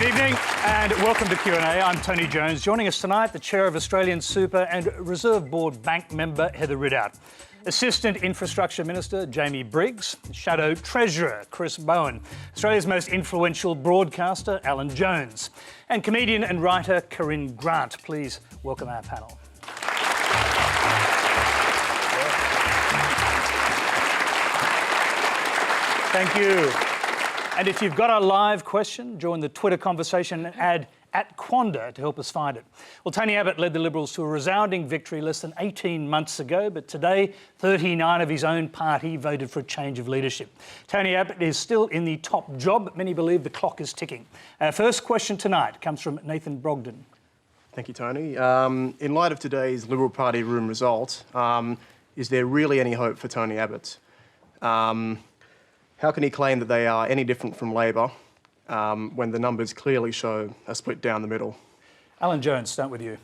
Good evening and welcome to Q&A. I'm Tony Jones. Joining us tonight, the Chair of Australian Super and Reserve Board Bank member Heather Ridout, Assistant Infrastructure Minister Jamie Briggs, Shadow Treasurer Chris Bowen, Australia's most influential broadcaster Alan Jones, and comedian and writer Corinne Grant. Please welcome our panel. Thank you. And if you've got a live question, join the Twitter conversation and add @Quanda to help us find it. Well, Tony Abbott led the Liberals to a resounding victory less than 18 months ago, but today 39 of his own party voted for a change of leadership. Tony Abbott is still in the top job, but many believe the clock is ticking. Our first question tonight comes from Nathan Brogden. Thank you, Tony. In light of today's Liberal Party room result, is there really any hope for Tony Abbott? How can he claim that they are any different from Labor when the numbers clearly show a split down the middle? Alan Jones, start with you.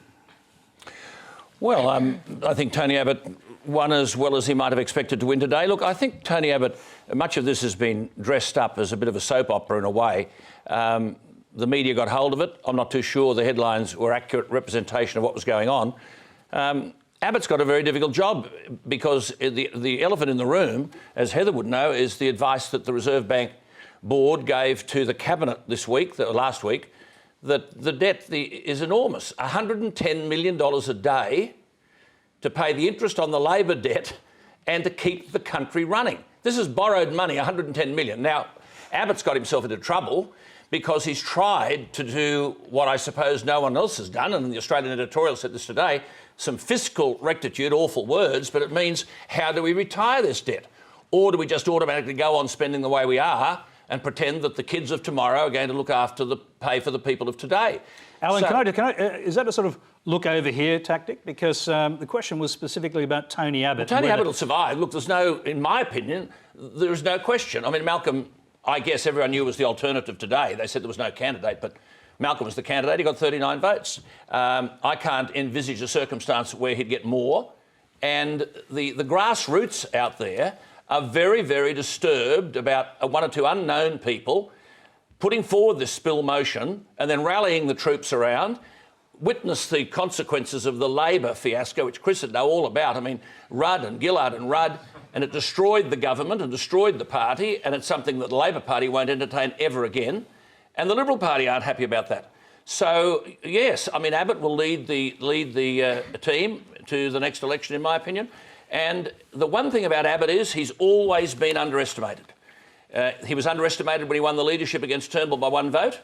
Well, I think Tony Abbott won as well as he might have expected to win today. Look, I think Tony Abbott, much of this has been dressed up as a bit of a soap opera in a way. The media got hold of it. I'm not too sure the headlines were accurate representation of what was going on. Abbott's got a very difficult job because the elephant in the room, as Heather would know, is the advice that the Reserve Bank Board gave to the Cabinet last week, that the debt is enormous. $110 million a day to pay the interest on the Labor debt and to keep the country running. This is borrowed money, $110 million. Now, Abbott's got himself into trouble because he's tried to do what I suppose no one else has done, and the Australian editorial said this today, some fiscal rectitude, awful words, but it means how do we retire this debt? Or do we just automatically go on spending the way we are and pretend that the kids of tomorrow are going to look after pay for the people of today? Alan, is that a sort of look over here tactic? Because the question was specifically about Tony Abbott. Well, Tony Abbott will survive. Look, in my opinion, there is no question. I mean, Malcolm, I guess everyone knew was the alternative today. They said there was no candidate, but Malcolm was the candidate. He got 39 votes. I can't envisage a circumstance where he'd get more. And the grassroots out there are very, very disturbed about one or two unknown people putting forward this spill motion and then rallying the troops around. Witness the consequences of the Labor fiasco, which Chris would know all about. I mean, Rudd and Gillard and Rudd, and it destroyed the government and destroyed the party, and it's something that the Labor Party won't entertain ever again. And the Liberal Party aren't happy about that. So, yes, I mean, Abbott will lead the team to the next election, in my opinion. And the one thing about Abbott is he's always been underestimated. He was underestimated when he won the leadership against Turnbull by 1 vote.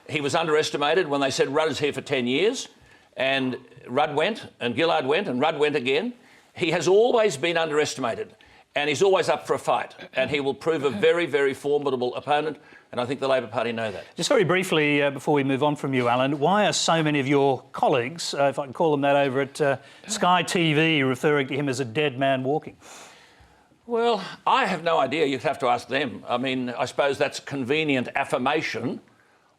He was underestimated when they said Rudd is here for 10 years. And Rudd went, and Gillard went, and Rudd went again. He has always been underestimated. And he's always up for a fight. And he will prove a very, very formidable opponent. And I think the Labor Party know that. Just very briefly, before we move on from you, Alan, why are so many of your colleagues, if I can call them that, over at Sky TV, referring to him as a dead man walking? Well, I have no idea. You'd have to ask them. I mean, I suppose that's convenient affirmation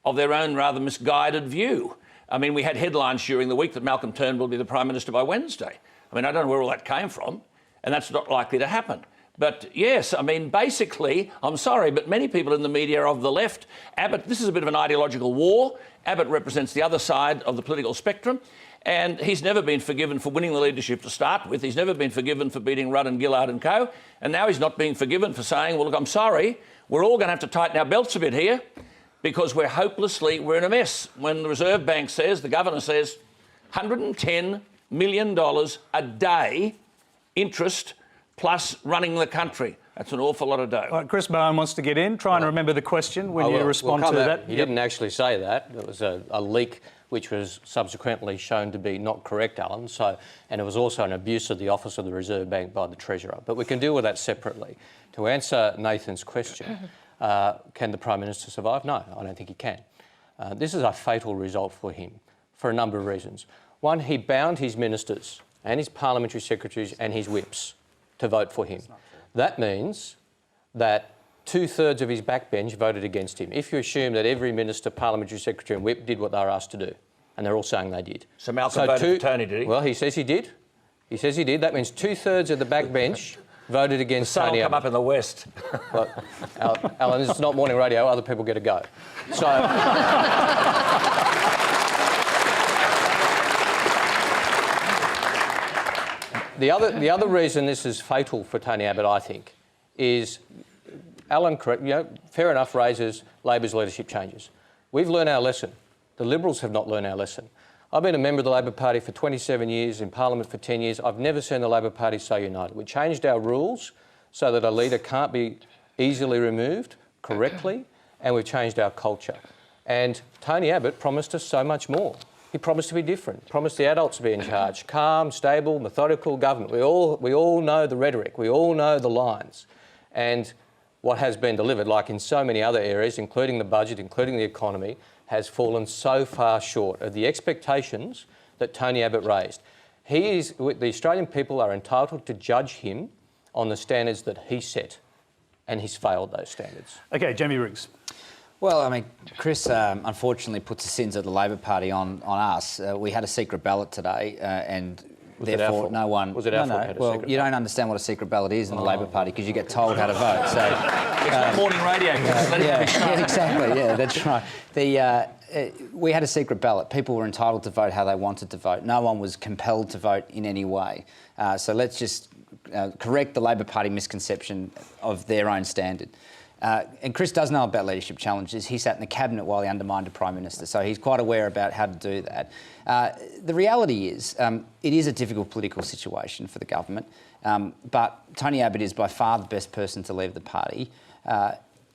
of their own rather misguided view. I mean, we had headlines during the week that Malcolm Turnbull will be the Prime Minister by Wednesday. I mean, I don't know where all that came from, and that's not likely to happen. But yes, I mean, basically, I'm sorry, but many people in the media are of the left. Abbott, this is a bit of an ideological war. Abbott represents the other side of the political spectrum, and he's never been forgiven for winning the leadership to start with. He's never been forgiven for beating Rudd and Gillard and co. And now he's not being forgiven for saying, well, look, I'm sorry, we're all going to have to tighten our belts a bit here because we're in a mess. When the Reserve Bank says, the Governor says, $110 million a day interest plus running the country. That's an awful lot of dough. All right, Chris Bowen wants to get in. Try and remember the question when you respond to that. He didn't actually say that. It was a leak which was subsequently shown to be not correct, Alan. And it was also an abuse of the office of the Reserve Bank by the Treasurer. But we can deal with that separately. To answer Nathan's question, can the Prime Minister survive? No, I don't think he can. This is a fatal result for him for a number of reasons. One, he bound his ministers and his parliamentary secretaries and his whips to vote for him. That means that 2/3 of his backbench voted against him. If you assume that every minister, parliamentary secretary and whip did what they were asked to do, and they're all saying they did. So Malcolm voted for Tony, did he? Well, he says he did. He says he did. That means 2/3 of the backbench voted against Sun Tony will come Abbott. up in the west. Look, Alan, this is not morning radio. Other people get a go. So, the other reason this is fatal for Tony Abbott, I think, is Alan, fair enough, raises Labor's leadership changes. We've learned our lesson. The Liberals have not learned our lesson. I've been a member of the Labor Party for 27 years, in Parliament for 10 years. I've never seen the Labor Party so united. We changed our rules so that a leader can't be easily removed correctly, and we've changed our culture. And Tony Abbott promised us so much more. He promised to be different, promised the adults to be in charge, calm, stable, methodical government. We all know the rhetoric, we all know the lines. And what has been delivered, like in so many other areas, including the budget, including the economy, has fallen so far short of the expectations that Tony Abbott raised. The Australian people are entitled to judge him on the standards that he set, and he's failed those standards. Okay, Jamie Briggs. Well, I mean, Chris unfortunately puts the sins of the Labor Party on us. We had a secret ballot today, and therefore no one... Was it our fault we had a well, secret you ballot? don't understand what a secret ballot is in the Labor Party because you get told how to vote. So It's not morning radio. yeah, exactly. Yeah, that's right. We had a secret ballot. People were entitled to vote how they wanted to vote. No one was compelled to vote in any way. So let's just correct the Labor Party misconception of their own standard. And Chris does know about leadership challenges. He sat in the cabinet while he undermined a Prime Minister, so he's quite aware about how to do that. The reality is, it is a difficult political situation for the government, but Tony Abbott is by far the best person to lead the party.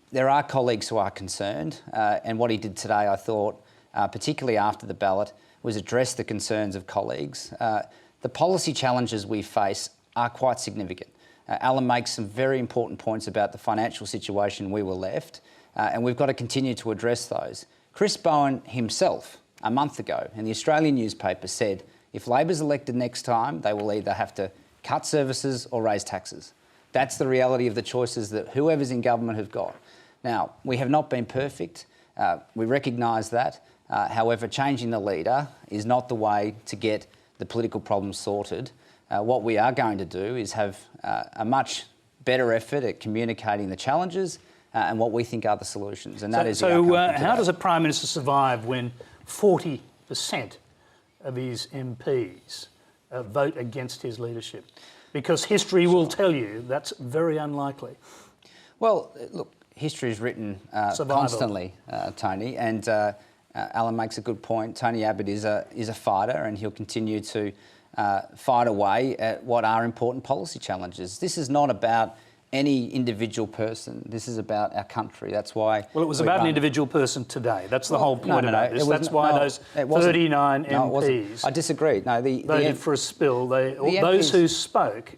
There are colleagues who are concerned, and what he did today, I thought, particularly after the ballot, was address the concerns of colleagues. The policy challenges we face are quite significant. Alan makes some very important points about the financial situation we were left, and we've got to continue to address those. Chris Bowen himself, a month ago, in the Australian newspaper said, if Labor's elected next time, they will either have to cut services or raise taxes. That's the reality of the choices that whoever's in government have got. Now, we have not been perfect. We recognise that. However, changing the leader is not the way to get the political problems sorted. What we are going to do is have a much better effort at communicating the challenges and what we think are the solutions. And that is the outcome from how today. does a Prime Minister survive when 40% of his MPs vote against his leadership? Because history will tell you that's very unlikely. Well, look, history is written constantly, Tony, and Alan makes a good point. Tony Abbott is a fighter, and he'll continue to fight away at what are important policy challenges. This is not about any individual person. This is about our country. That's why... Well, it was about an individual person today. That's the whole point about this. That's why those 39 MPs... I disagree. No, voted for a spill. Those who spoke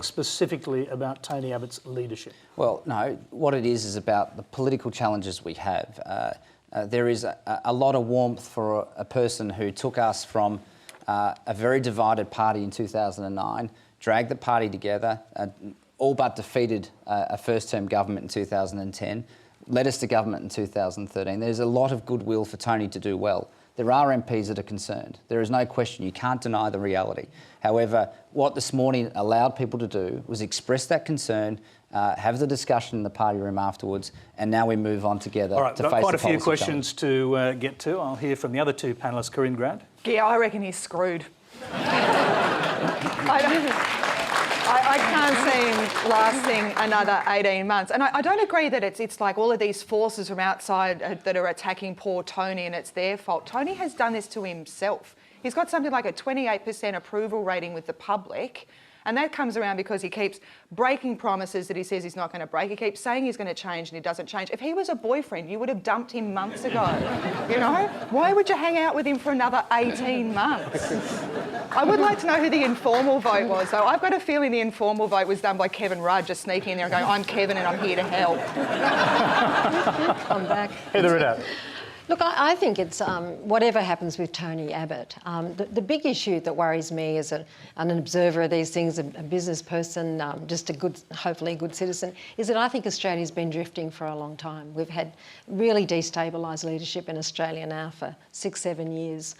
specifically about Tony Abbott's leadership. Well, no, what it is about the political challenges we have. There is a lot of warmth for a person who took us from a very divided party in 2009, dragged the party together, all but defeated a first-term government in 2010, led us to government in 2013. There's a lot of goodwill for Tony to do well. There are MPs that are concerned. There is no question. You can't deny the reality. However, what this morning allowed people to do was express that concern, have the discussion in the party room afterwards, and now we move on together All right, to we've face got the quite a few policy questions to get to. I'll hear from the other two panellists, Corinne Grant. Yeah, I reckon he's screwed. I can't see him lasting another 18 months. And I don't agree that it's like all of these forces from outside that are attacking poor Tony and it's their fault. Tony has done this to himself. He's got something like a 28% approval rating with the public. And that comes around because he keeps breaking promises that he says he's not going to break. He keeps saying he's going to change and he doesn't change. If he was a boyfriend, you would have dumped him months ago. You know? Why would you hang out with him for another 18 months? I would like to know who the informal vote was, though. I've got a feeling the informal vote was done by Kevin Rudd, just sneaking in there and going, I'm Kevin and I'm here to help. I'm back. Heather Ridout. Look, I think it's whatever happens with Tony Abbott. The big issue that worries me as an observer of these things, a business person, just a good, hopefully a good citizen, is that I think Australia's been drifting for a long time. We've had really destabilised leadership in Australia now for 6-7 years.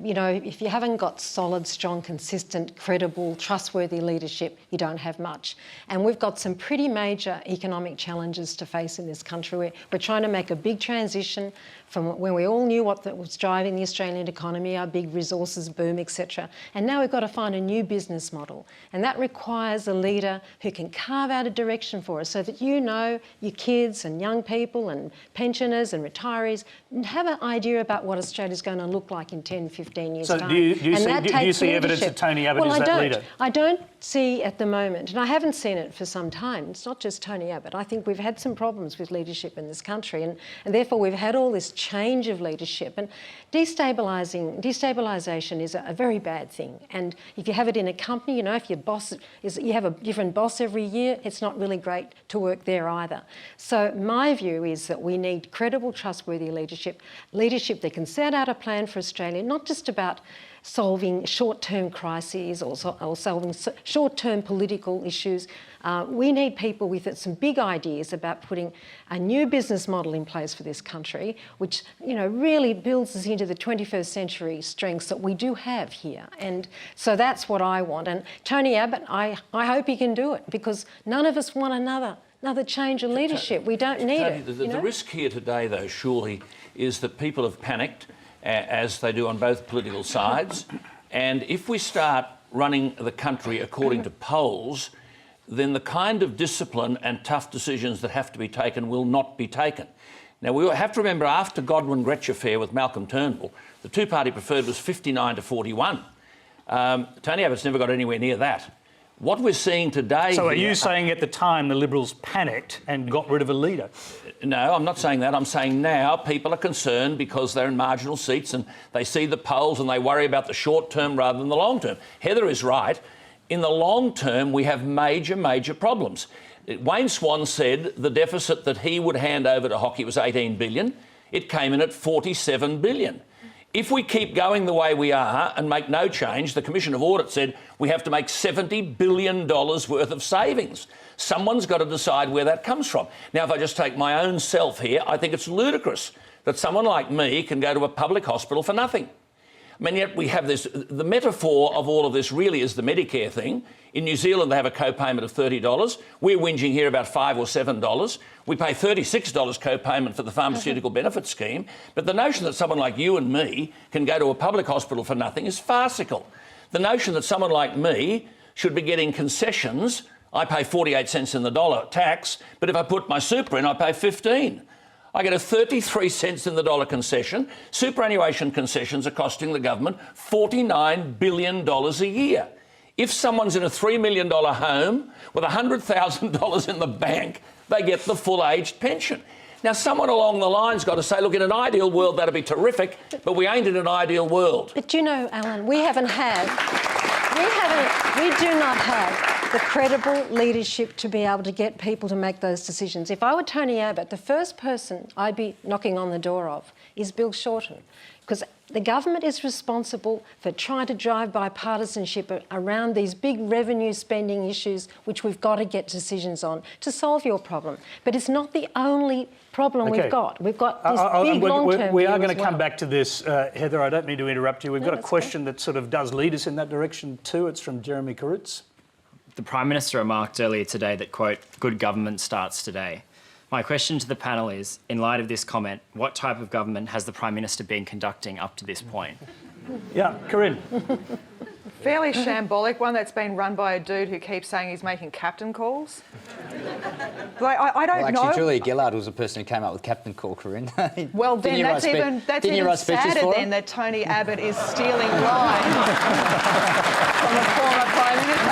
You know, if you haven't got solid, strong, consistent, credible, trustworthy leadership, you don't have much. And we've got some pretty major economic challenges to face in this country. We're trying to make a big transition from when we all knew what was driving the Australian economy, our big resources boom, etc. And now we've got to find a new business model. And that requires a leader who can carve out a direction for us so that you know your kids and young people and pensioners and retirees have an idea about what Australia's going to look like in 10, 15 years' So time. do you see evidence that Tony Abbott is that leader? I don't see at the moment, and I haven't seen it for some time. It's not just Tony Abbott. I think we've had some problems with leadership in this country, and therefore we've had all this change of leadership. And destabilisation is a very bad thing. And if you have it in a company, you know, if your boss you have a different boss every year, it's not really great to work there either. So my view is that we need credible, trustworthy leadership that can set out a plan for Australia, not just about solving short-term crises or solving short-term political issues. We need people with some big ideas about putting a new business model in place for this country, which, you know, really builds us into the 21st century strengths that we do have here. And so that's what I want. And Tony Abbott, I hope he can do it, because none of us want another change in leadership. We don't need Tony, it. The risk here today, though, surely, is that people have panicked, as they do on both political sides. And if we start running the country according to polls, then the kind of discipline and tough decisions that have to be taken will not be taken. Now, we have to remember, after Godwin-Gretsch affair with Malcolm Turnbull, the two-party preferred was 59 to 41. Tony Abbott's never got anywhere near that. What we're seeing today... So are you saying at the time the Liberals panicked and got rid of a leader? No, I'm not saying that. I'm saying now people are concerned because they're in marginal seats and they see the polls and they worry about the short term rather than the long term. Heather is right. In the long term, we have major, major problems. Wayne Swan said the deficit that he would hand over to hockey was $18 billion. It came in at $47 billion. If we keep going the way we are and make no change, the Commission of Audit said we have to make $70 billion worth of savings. Someone's got to decide where that comes from. Now, if I just take my own self here, I think it's ludicrous that someone like me can go to a public hospital for nothing. I mean, yet we have this... The metaphor of all of this really is the Medicare thing. In New Zealand, they have a co-payment of $30. We're whinging here about $5 or $7. We pay $36 co-payment for the pharmaceutical benefit scheme. But the notion that someone like you and me can go to a public hospital for nothing is farcical. The notion that someone like me should be getting concessions... I pay 48 cents in the dollar tax, but if I put my super in, I pay 15. I get a 33 cents in the dollar concession. Superannuation concessions are costing the government $49 billion a year. If someone's in a $3 million home with $100,000 in the bank, they get the full-aged pension. Now, someone along the line's got to say, look, in an ideal world, that'd be terrific, but we ain't in an ideal world. But you know, Alan, we do not have the credible leadership to be able to get people to make those decisions. If I were Tony Abbott, the first person I'd be knocking on the door of is Bill Shorten, because the government is responsible for trying to drive bipartisanship around these big revenue spending issues, which we've got to get decisions on to solve your problem. But it's not the only problem we've got. We've got this big long-term We are going to come back to this, Heather. I don't mean to interrupt you. We've got a question that sort of does lead us in that direction too. It's from Jeremy Corinne. The Prime Minister remarked earlier today that, quote, good government starts today. My question to the panel is, in light of this comment, what type of government has the Prime Minister been conducting up to this point? Yeah, Corinne. Fairly shambolic one that's been run by a dude who keeps saying he's making captain calls. Like, I don't know. Actually, Julia Gillard was the person who came up with captain call, Corinne. Well, then that's even sadder then that Tony Abbott is stealing lines from a former Prime Minister.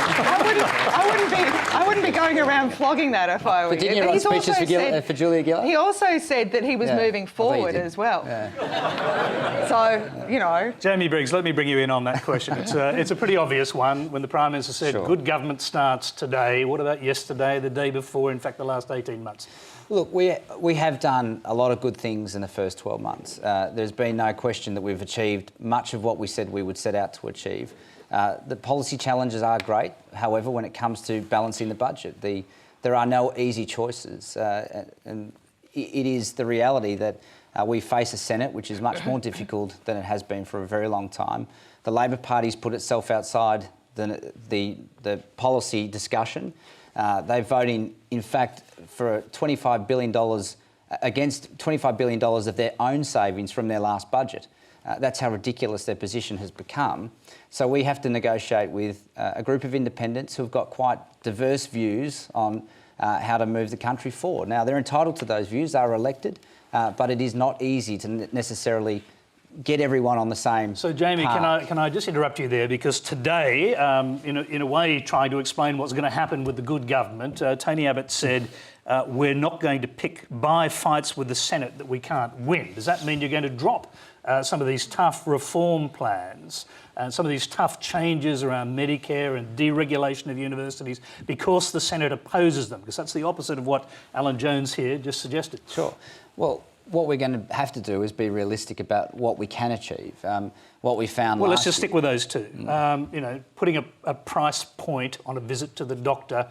I wouldn't be going around flogging that if I were you. But didn't you write speeches for Julia Gillard? He also said that he was moving forward as well. Yeah. So, you know. Jamie Briggs, let me bring you in on that question. It's a pretty obvious one. When the Prime Minister said good government starts today, what about yesterday, the day before, in fact, the last 18 months? Look, we have done a lot of good things in the first 12 months. There's been no question that we've achieved much of what we said we would set out to achieve. The policy challenges are great. However, when it comes to balancing the budget, there are no easy choices. And it is the reality that We face a Senate which is much more difficult than it has been for a very long time. The Labor Party's put itself outside the policy discussion. They're voting, in fact, for $25 billion against $25 billion of their own savings from their last budget. That's how ridiculous their position has become. So we have to negotiate with a group of independents who've got quite diverse views on how to move the country forward. Now, they're entitled to those views, they're elected, but it is not easy to necessarily get everyone on the same So, Jamie, can I just interrupt you there? Because today, in a way, trying to explain what's going to happen with the good government, Tony Abbott said, we're not going to pick by fights with the Senate that we can't win. Does that mean you're going to drop some of these tough reform plans and some of these tough changes around Medicare and deregulation of universities because the Senate opposes them? Because that's the opposite of what Alan Jones here just suggested. Sure. Well, what we're going to have to do is be realistic about what we can achieve. What we found Well, last let's just stick with those two. Putting a price point on a visit to the doctor,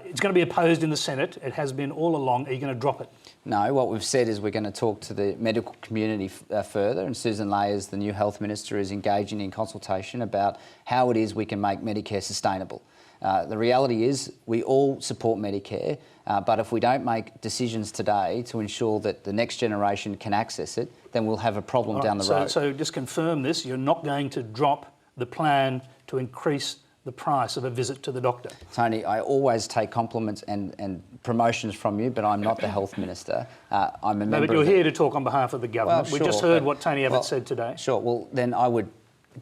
it's going to be opposed in the Senate. It has been all along. Are you going to drop it? No, what we've said is we're going to talk to the medical community further, and Susan Ley, as the new Health Minister, is engaging in consultation about how it is we can make Medicare sustainable. The reality is we all support Medicare, but if we don't make decisions today to ensure that the next generation can access it, then we'll have a problem down the road. So just confirm this, you're not going to drop the plan to increase the price of a visit to the doctor? Tony, I always take compliments and promotions from you, but I'm not the Health Minister. I'm a member No, but you're here to talk on behalf of the government. Well, we just sure, heard what Tony Abbott said today. Sure, well, then I would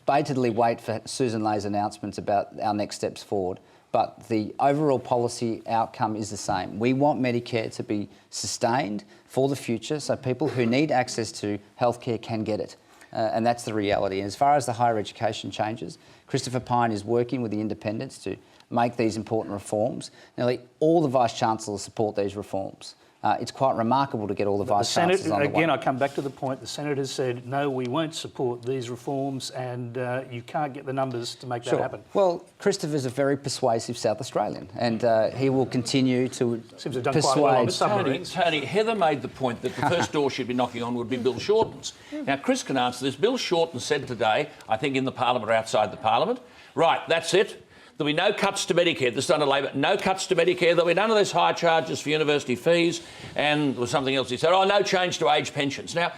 bated wait for Susan Ley's announcements about our next steps forward. But the overall policy outcome is the same. We want Medicare to be sustained for the future so people who need access to healthcare can get it. And that's the reality. And as far as the higher education changes, Christopher Pyne is working with the independents to make these important reforms. Nearly all the Vice-Chancellors support these reforms. It's quite remarkable to get all the Vice-Chancellors on the way. Again, I come back to the point, the Senate has said, no, we won't support these reforms, and you can't get the numbers to make that happen. Well, Christopher's a very persuasive South Australian, and he will continue to Seems to have done quite well on the submarines. Tony, Heather made the point that the first door she'd be knocking on would be Bill Shorten's. Now, Chris can answer this. Bill Shorten said today, I think in the Parliament or outside the Parliament, right, that's it. There'll be no cuts to Medicare. This is under Labor. No cuts to Medicare. There'll be none of those high charges for university fees. And there was something else he said. Oh, no change to age pensions. Now,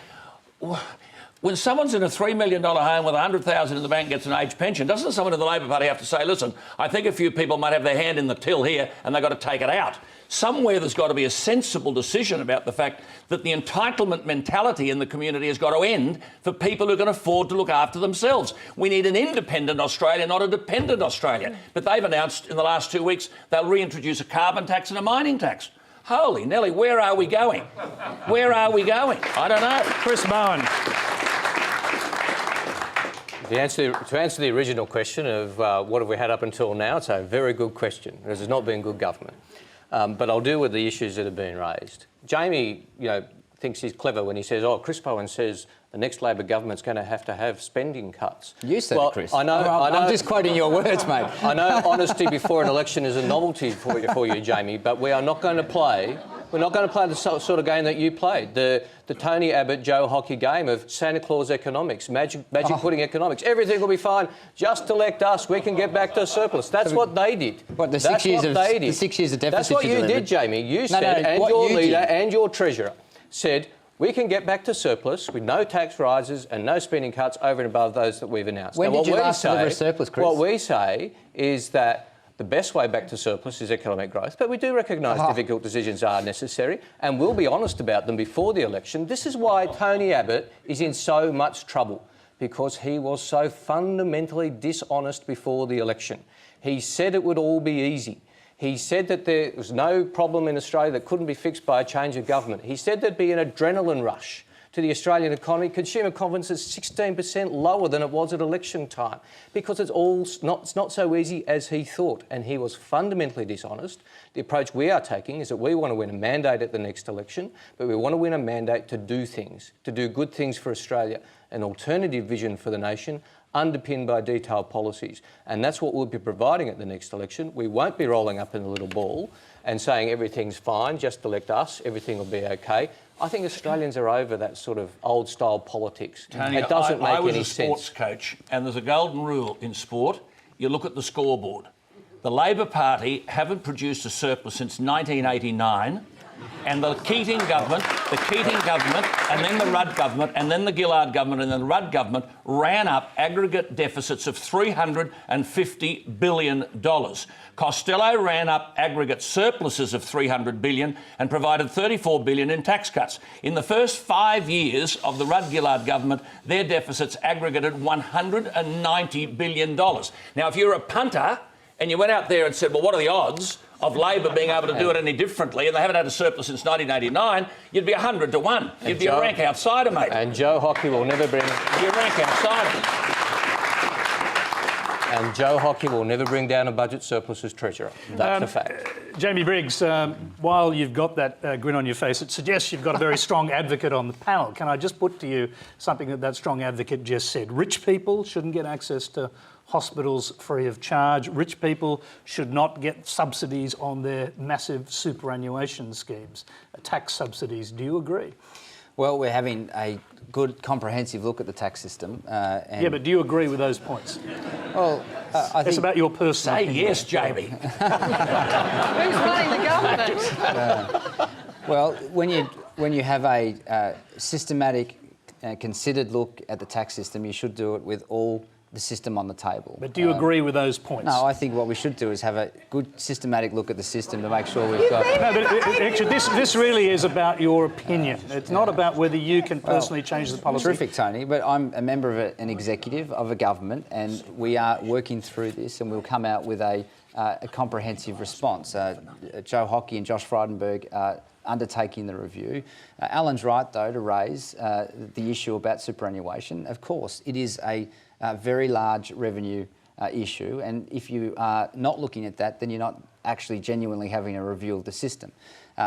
when someone's in a $3 million home with $100,000 in the bank gets an age pension, doesn't someone in the Labor Party have to say, listen, I think a few people might have their hand in the till here and they've got to take it out? Somewhere there's got to be a sensible decision about the fact that the entitlement mentality in the community has got to end for people who can afford to look after themselves. We need an independent Australia, not a dependent Australia. But they've announced in the last 2 weeks they'll reintroduce a carbon tax and a mining tax. Holy Nelly, where are we going? Where are we going? I don't know. Chris Bowen. To answer the original question of what have we had up until now, it's a very good question, because there's not been good government. But I'll deal with the issues that have been raised. Jamie, thinks he's clever when he says, oh, Chris Bowen says the next Labor government's going to have spending cuts. You said it, Chris. I know. I'm just quoting your words, mate. I know honesty before an election is a novelty for you, Jamie, but we are not going to play... We're not going to play the sort of game that you played, the Tony Abbott, Joe Hockey game of Santa Claus economics, magic pudding economics. Everything will be fine. Just elect us. We can get back to surplus. That's what they did. What, the 6 years of deficit? That's what you did, Jamie. You said, and your leader and your treasurer said, we can get back to surplus with no tax rises and no spending cuts over and above those that we've announced. When did you last deliver a surplus, Chris? What we say is that the best way back to surplus is economic growth, but we do recognise difficult decisions are necessary, and we'll be honest about them before the election. This is why Tony Abbott is in so much trouble, because he was so fundamentally dishonest before the election. He said it would all be easy. He said that there was no problem in Australia that couldn't be fixed by a change of government. He said there'd be an adrenaline rush to the Australian economy. Consumer confidence is 16% lower than it was at election time, because it's not so easy as he thought, and he was fundamentally dishonest. The approach we are taking is that we want to win a mandate at the next election, but we want to win a mandate to do things, to do good things for Australia, an alternative vision for the nation, underpinned by detailed policies. And that's what we'll be providing at the next election. We won't be rolling up in a little ball and saying everything's fine, just elect us, everything will be okay. I think Australians are over that sort of old-style politics. Tony, it doesn't make any sense. I was a sports coach, and there's a golden rule in sport. You look at the scoreboard. The Labor Party haven't produced a surplus since 1989, and the Keating government, and then the Rudd government, and then the Gillard government, and then the Rudd government ran up aggregate deficits of $350 billion. Costello ran up aggregate surpluses of $300 billion and provided $34 billion in tax cuts. In the first 5 years of the Rudd-Gillard government, their deficits aggregated $190 billion. Now, if you're a punter and you went out there and said, well, what are the odds of Labor being able to do it any differently, and they haven't had a surplus since 1989, you'd be 100 to 1. You'd be a rank outsider, mate. And Joe Hockey will never bring... You'd be a rank outsider. And Joe Hockey will never bring down a budget surplus as Treasurer. That's a fact. Jamie Briggs, while you've got that grin on your face, it suggests you've got a very strong advocate on the panel. Can I just put to you something that strong advocate just said? Rich people shouldn't get access to hospitals free of charge. Rich people should not get subsidies on their massive superannuation schemes, tax subsidies. Do you agree? Well, we're having a good comprehensive look at the tax system. Yeah, but do you agree with those points? Well, I think... It's about your personal Say opinion. yes, Jamie. Who's running the government? Well, when you have a systematic, considered look at the tax system, you should do it with all the system on the table. But do you agree with those points? No, I think what we should do is have a good systematic look at the system to make sure we've got... No, but actually, this really is about your opinion. It's not about whether you can personally change the policy. Terrific, Tony, but I'm a member of an executive of a government, and we are working through this, and we'll come out with a comprehensive response. Joe Hockey and Josh Frydenberg are undertaking the review. Alan's right, though, to raise the issue about superannuation. Of course, it is a very large revenue issue, and if you are not looking at that, then you're not actually genuinely having a review of the system.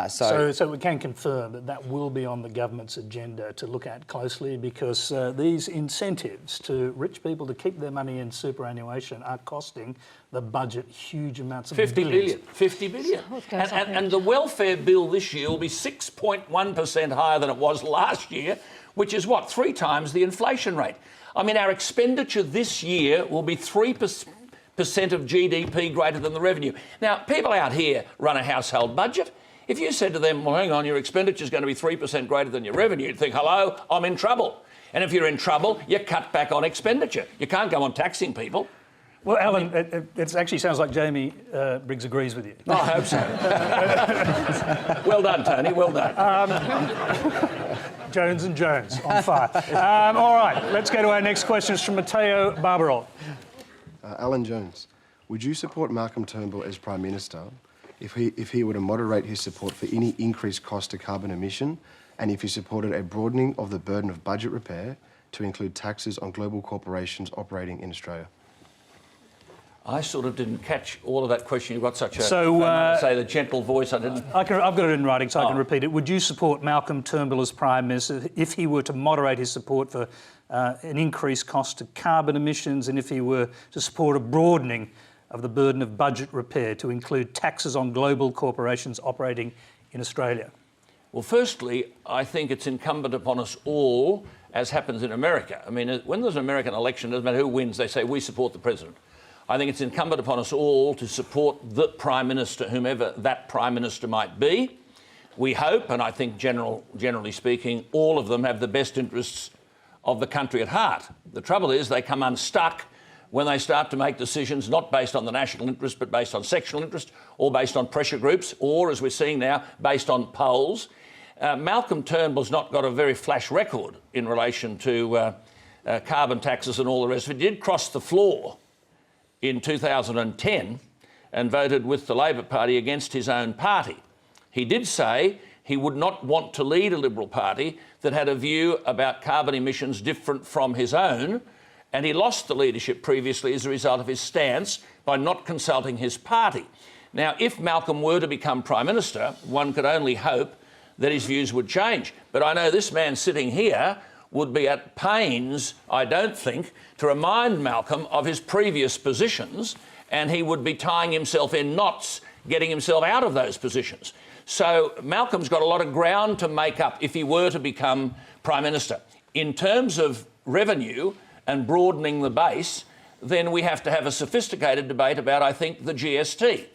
So we can confirm that will be on the government's agenda to look at closely, because these incentives to rich people to keep their money in superannuation are costing the budget huge amounts of billions. 50 billion. And the welfare bill this year will be 6.1% higher than it was last year, which is what, 3 times the inflation rate. I mean, our expenditure this year will be 3% of GDP greater than the revenue. Now, people out here run a household budget. If you said to them, well, hang on, your expenditure is going to be 3% greater than your revenue, you'd think, hello, I'm in trouble. And if you're in trouble, you cut back on expenditure. You can't go on taxing people. Well, Alan, it actually sounds like Jamie Briggs agrees with you. I hope so. Well done, Tony, well done. Jones and Jones on fire. All right, let's go to our next question. It's from Matteo Barbarol. Alan Jones, would you support Malcolm Turnbull as Prime Minister if he were to moderate his support for any increased cost to carbon emission, and if he supported a broadening of the burden of budget repair to include taxes on global corporations operating in Australia? I sort of didn't catch all of that question. You've got such a, say, the gentle voice. I've got it in writing, so I can repeat it. Would you support Malcolm Turnbull as Prime Minister if he were to moderate his support for an increased cost to carbon emissions, and if he were to support a broadening of the burden of budget repair to include taxes on global corporations operating in Australia? Well, firstly, I think it's incumbent upon us all, as happens in America. I mean, when there's an American election, it doesn't matter who wins, they say, we support the president. I think it's incumbent upon us all to support the Prime Minister, whomever that Prime Minister might be. We hope, and I think generally speaking, all of them have the best interests of the country at heart. The trouble is they come unstuck when they start to make decisions not based on the national interest, but based on sectional interest, or based on pressure groups, or, as we're seeing now, based on polls. Malcolm Turnbull's not got a very flash record in relation to carbon taxes and all the rest of it. He did cross the floor in 2010 and voted with the Labor Party against his own party. He did say he would not want to lead a Liberal Party that had a view about carbon emissions different from his own, and he lost the leadership previously as a result of his stance by not consulting his party. Now, if Malcolm were to become Prime Minister, one could only hope that his views would change. But I know this man sitting here would be at pains, I don't think, to remind Malcolm of his previous positions, and he would be tying himself in knots, getting himself out of those positions. So Malcolm's got a lot of ground to make up if he were to become Prime Minister. In terms of revenue and broadening the base, then we have to have a sophisticated debate about, I think, the GST.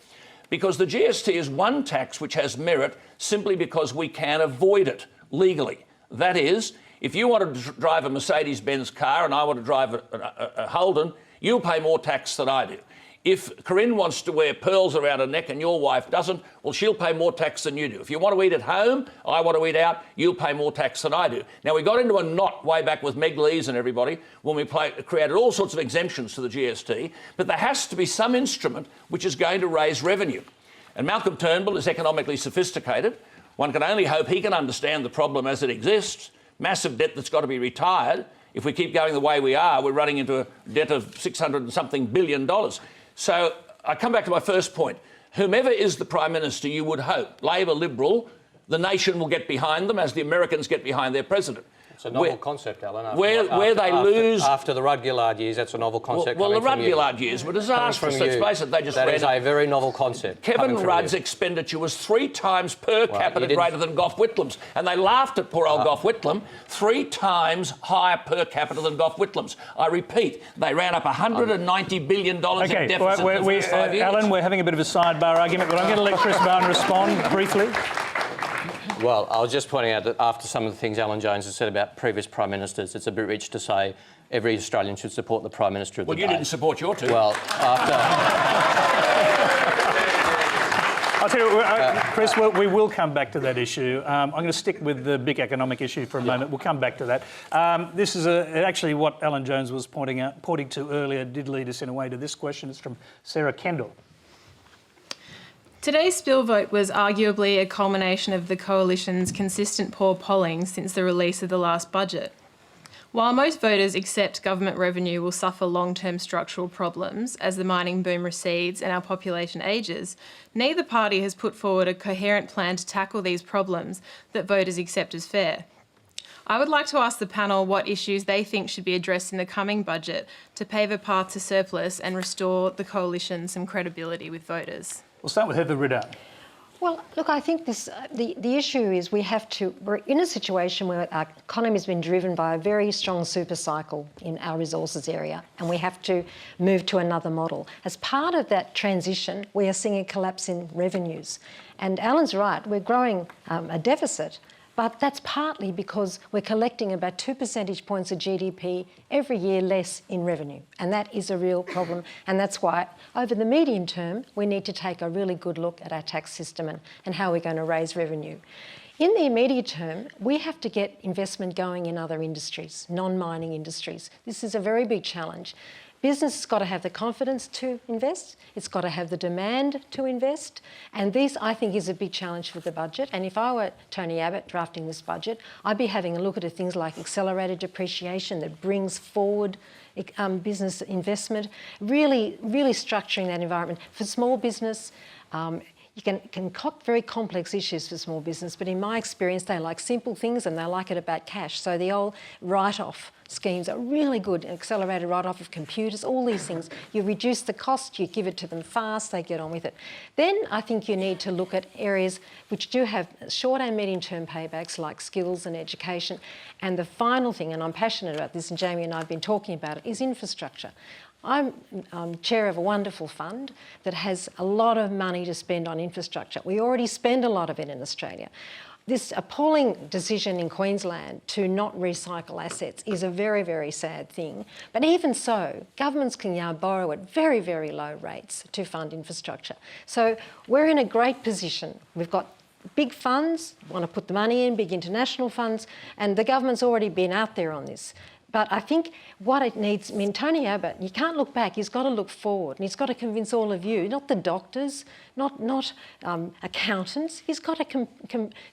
Because the GST is one tax which has merit simply because we can avoid it legally. That is, if you want to drive a Mercedes-Benz car and I want to drive a Holden, you'll pay more tax than I do. If Corinne wants to wear pearls around her neck and your wife doesn't, well, she'll pay more tax than you do. If you want to eat at home, I want to eat out, you'll pay more tax than I do. Now, we got into a knot way back with Meg Lees and everybody when we created all sorts of exemptions to the GST, but there has to be some instrument which is going to raise revenue. And Malcolm Turnbull is economically sophisticated. One can only hope he can understand the problem as it exists. Massive debt that's got to be retired. If we keep going the way we are, we're running into a debt of $600 and something billion. So I come back to my first point. Whomever is the Prime Minister, you would hope, Labor, Liberal, the nation will get behind them as the Americans get behind their president. It's a novel concept, Alan. After the Rudd-Gillard years, that's a novel concept. Well, the Rudd-Gillard years were disastrous. Let's face it, they just That is a very novel concept. Kevin Rudd's expenditure was 3 times per capita greater than Gough Whitlam's, and they laughed at poor old Gough Whitlam. 3 times higher per capita than Gough Whitlam's. I repeat, they ran up $190 billion in deficit in the first 5 years. Alan, we're having a bit of a sidebar argument, but I'm going to let Chris Bowen respond briefly. Well, I was just pointing out that after some of the things Alan Jones has said about previous Prime Ministers, it's a bit rich to say every Australian should support the Prime Minister of the day. Well, you didn't support your two. Well, after... I'll tell you, Chris, we will come back to that issue. I'm going to stick with the big economic issue for a moment. We'll come back to that. This is actually what Alan Jones was pointing to earlier did lead us in a way to this question. It's from Sarah Kendall. Today's spill vote was arguably a culmination of the Coalition's consistent poor polling since the release of the last budget. While most voters accept government revenue will suffer long-term structural problems as the mining boom recedes and our population ages, neither party has put forward a coherent plan to tackle these problems that voters accept as fair. I would like to ask the panel what issues they think should be addressed in the coming budget to pave a path to surplus and restore the Coalition some credibility with voters. We'll start with Heather Ridout. Well, look, I think the issue is we're in a situation where our economy has been driven by a very strong super cycle in our resources area, and we have to move to another model. As part of that transition, we are seeing a collapse in revenues. And Alan's right, we're growing a deficit, but that's partly because we're collecting about 2 percentage points of GDP every year less in revenue. And that is a real problem. And that's why, over the medium term, we need to take a really good look at our tax system and how we're going to raise revenue. In the immediate term, we have to get investment going in other industries, non-mining industries. This is a very big challenge. Business has got to have the confidence to invest. It's got to have the demand to invest. And this, I think, is a big challenge for the budget. And if I were Tony Abbott drafting this budget, I'd be having a look at things like accelerated depreciation that brings forward business investment, really structuring that environment. For small business, you can concoct very complex issues for small business, but in my experience, they like simple things and they like it about cash. So the old write-off schemes are really good, accelerated write-off of computers, all these things. You reduce the cost, you give it to them fast, they get on with it. Then I think you need to look at areas which do have short and medium-term paybacks like skills and education. And the final thing, and I'm passionate about this, and Jamie and I have been talking about it, is infrastructure. I'm chair of a wonderful fund that has a lot of money to spend on infrastructure. We already spend a lot of it in Australia. This appalling decision in Queensland to not recycle assets is a very, very sad thing. But even so, governments can now borrow at very, very low rates to fund infrastructure. So we're in a great position. We've got big funds, want to put the money in, big international funds, and the government's already been out there on this. But I think what it needs, I mean, Tony Abbott, you can't look back, he's got to look forward, and he's got to convince all of you, not the doctors, not accountants, he's got to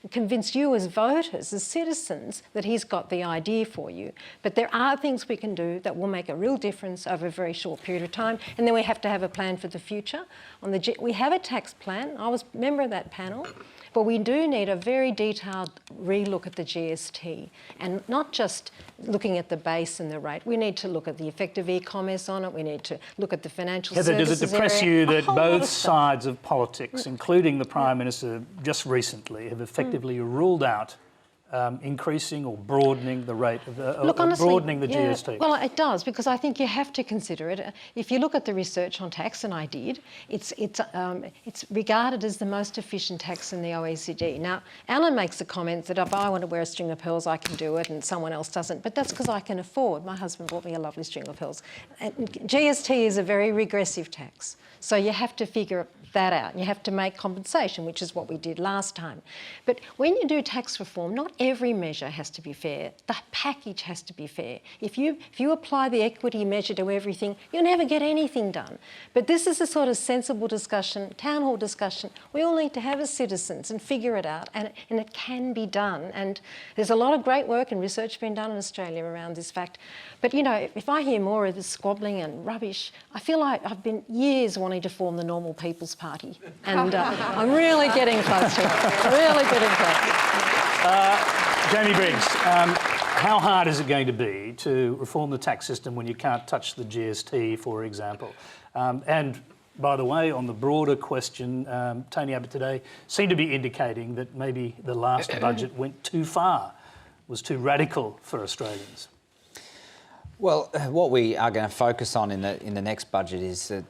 convince you as voters, as citizens, that he's got the idea for you. But there are things we can do that will make a real difference over a very short period of time, and then we have to have a plan for the future. We have a tax plan, I was a member of that panel, but we do need a very detailed relook at the GST, and not just looking at the base and the rate. We need to look at the effect of e-commerce on it. We need to look at the financial Heather, services does it depress area, you that a whole lot both of stuff. sides of politics, including the Prime Minister just recently, have effectively ruled out increasing or broadening the rate of Look, honestly, broadening the GST? Well, it does, because I think you have to consider it. If you look at the research on tax, and I did, it's regarded as the most efficient tax in the OECD. Now, Alan makes the comment that if I want to wear a string of pearls, I can do it, and someone else doesn't. But that's because I can afford. My husband bought me a lovely string of pearls. And GST is a very regressive tax, so you have to figure that out. You have to make compensation, which is what we did last time. But when you do tax reform, not every measure has to be fair. The package has to be fair. If you apply the equity measure to everything, you'll never get anything done. But this is a sort of sensible discussion, town hall discussion, we all need to have as citizens and figure it out, and it can be done. And there's a lot of great work and research being done in Australia around this fact. But, you know, if I hear more of this squabbling and rubbish, I feel like I've been years wanting to form the Normal People's Party, and I'm really getting close to it. Really getting close. Jamie Briggs, how hard is it going to be to reform the tax system when you can't touch the GST, for example? And by the way, on the broader question, Tony Abbott today seemed to be indicating that maybe the last budget went too far, was too radical for Australians. Well, what we are going to focus on in the next budget is that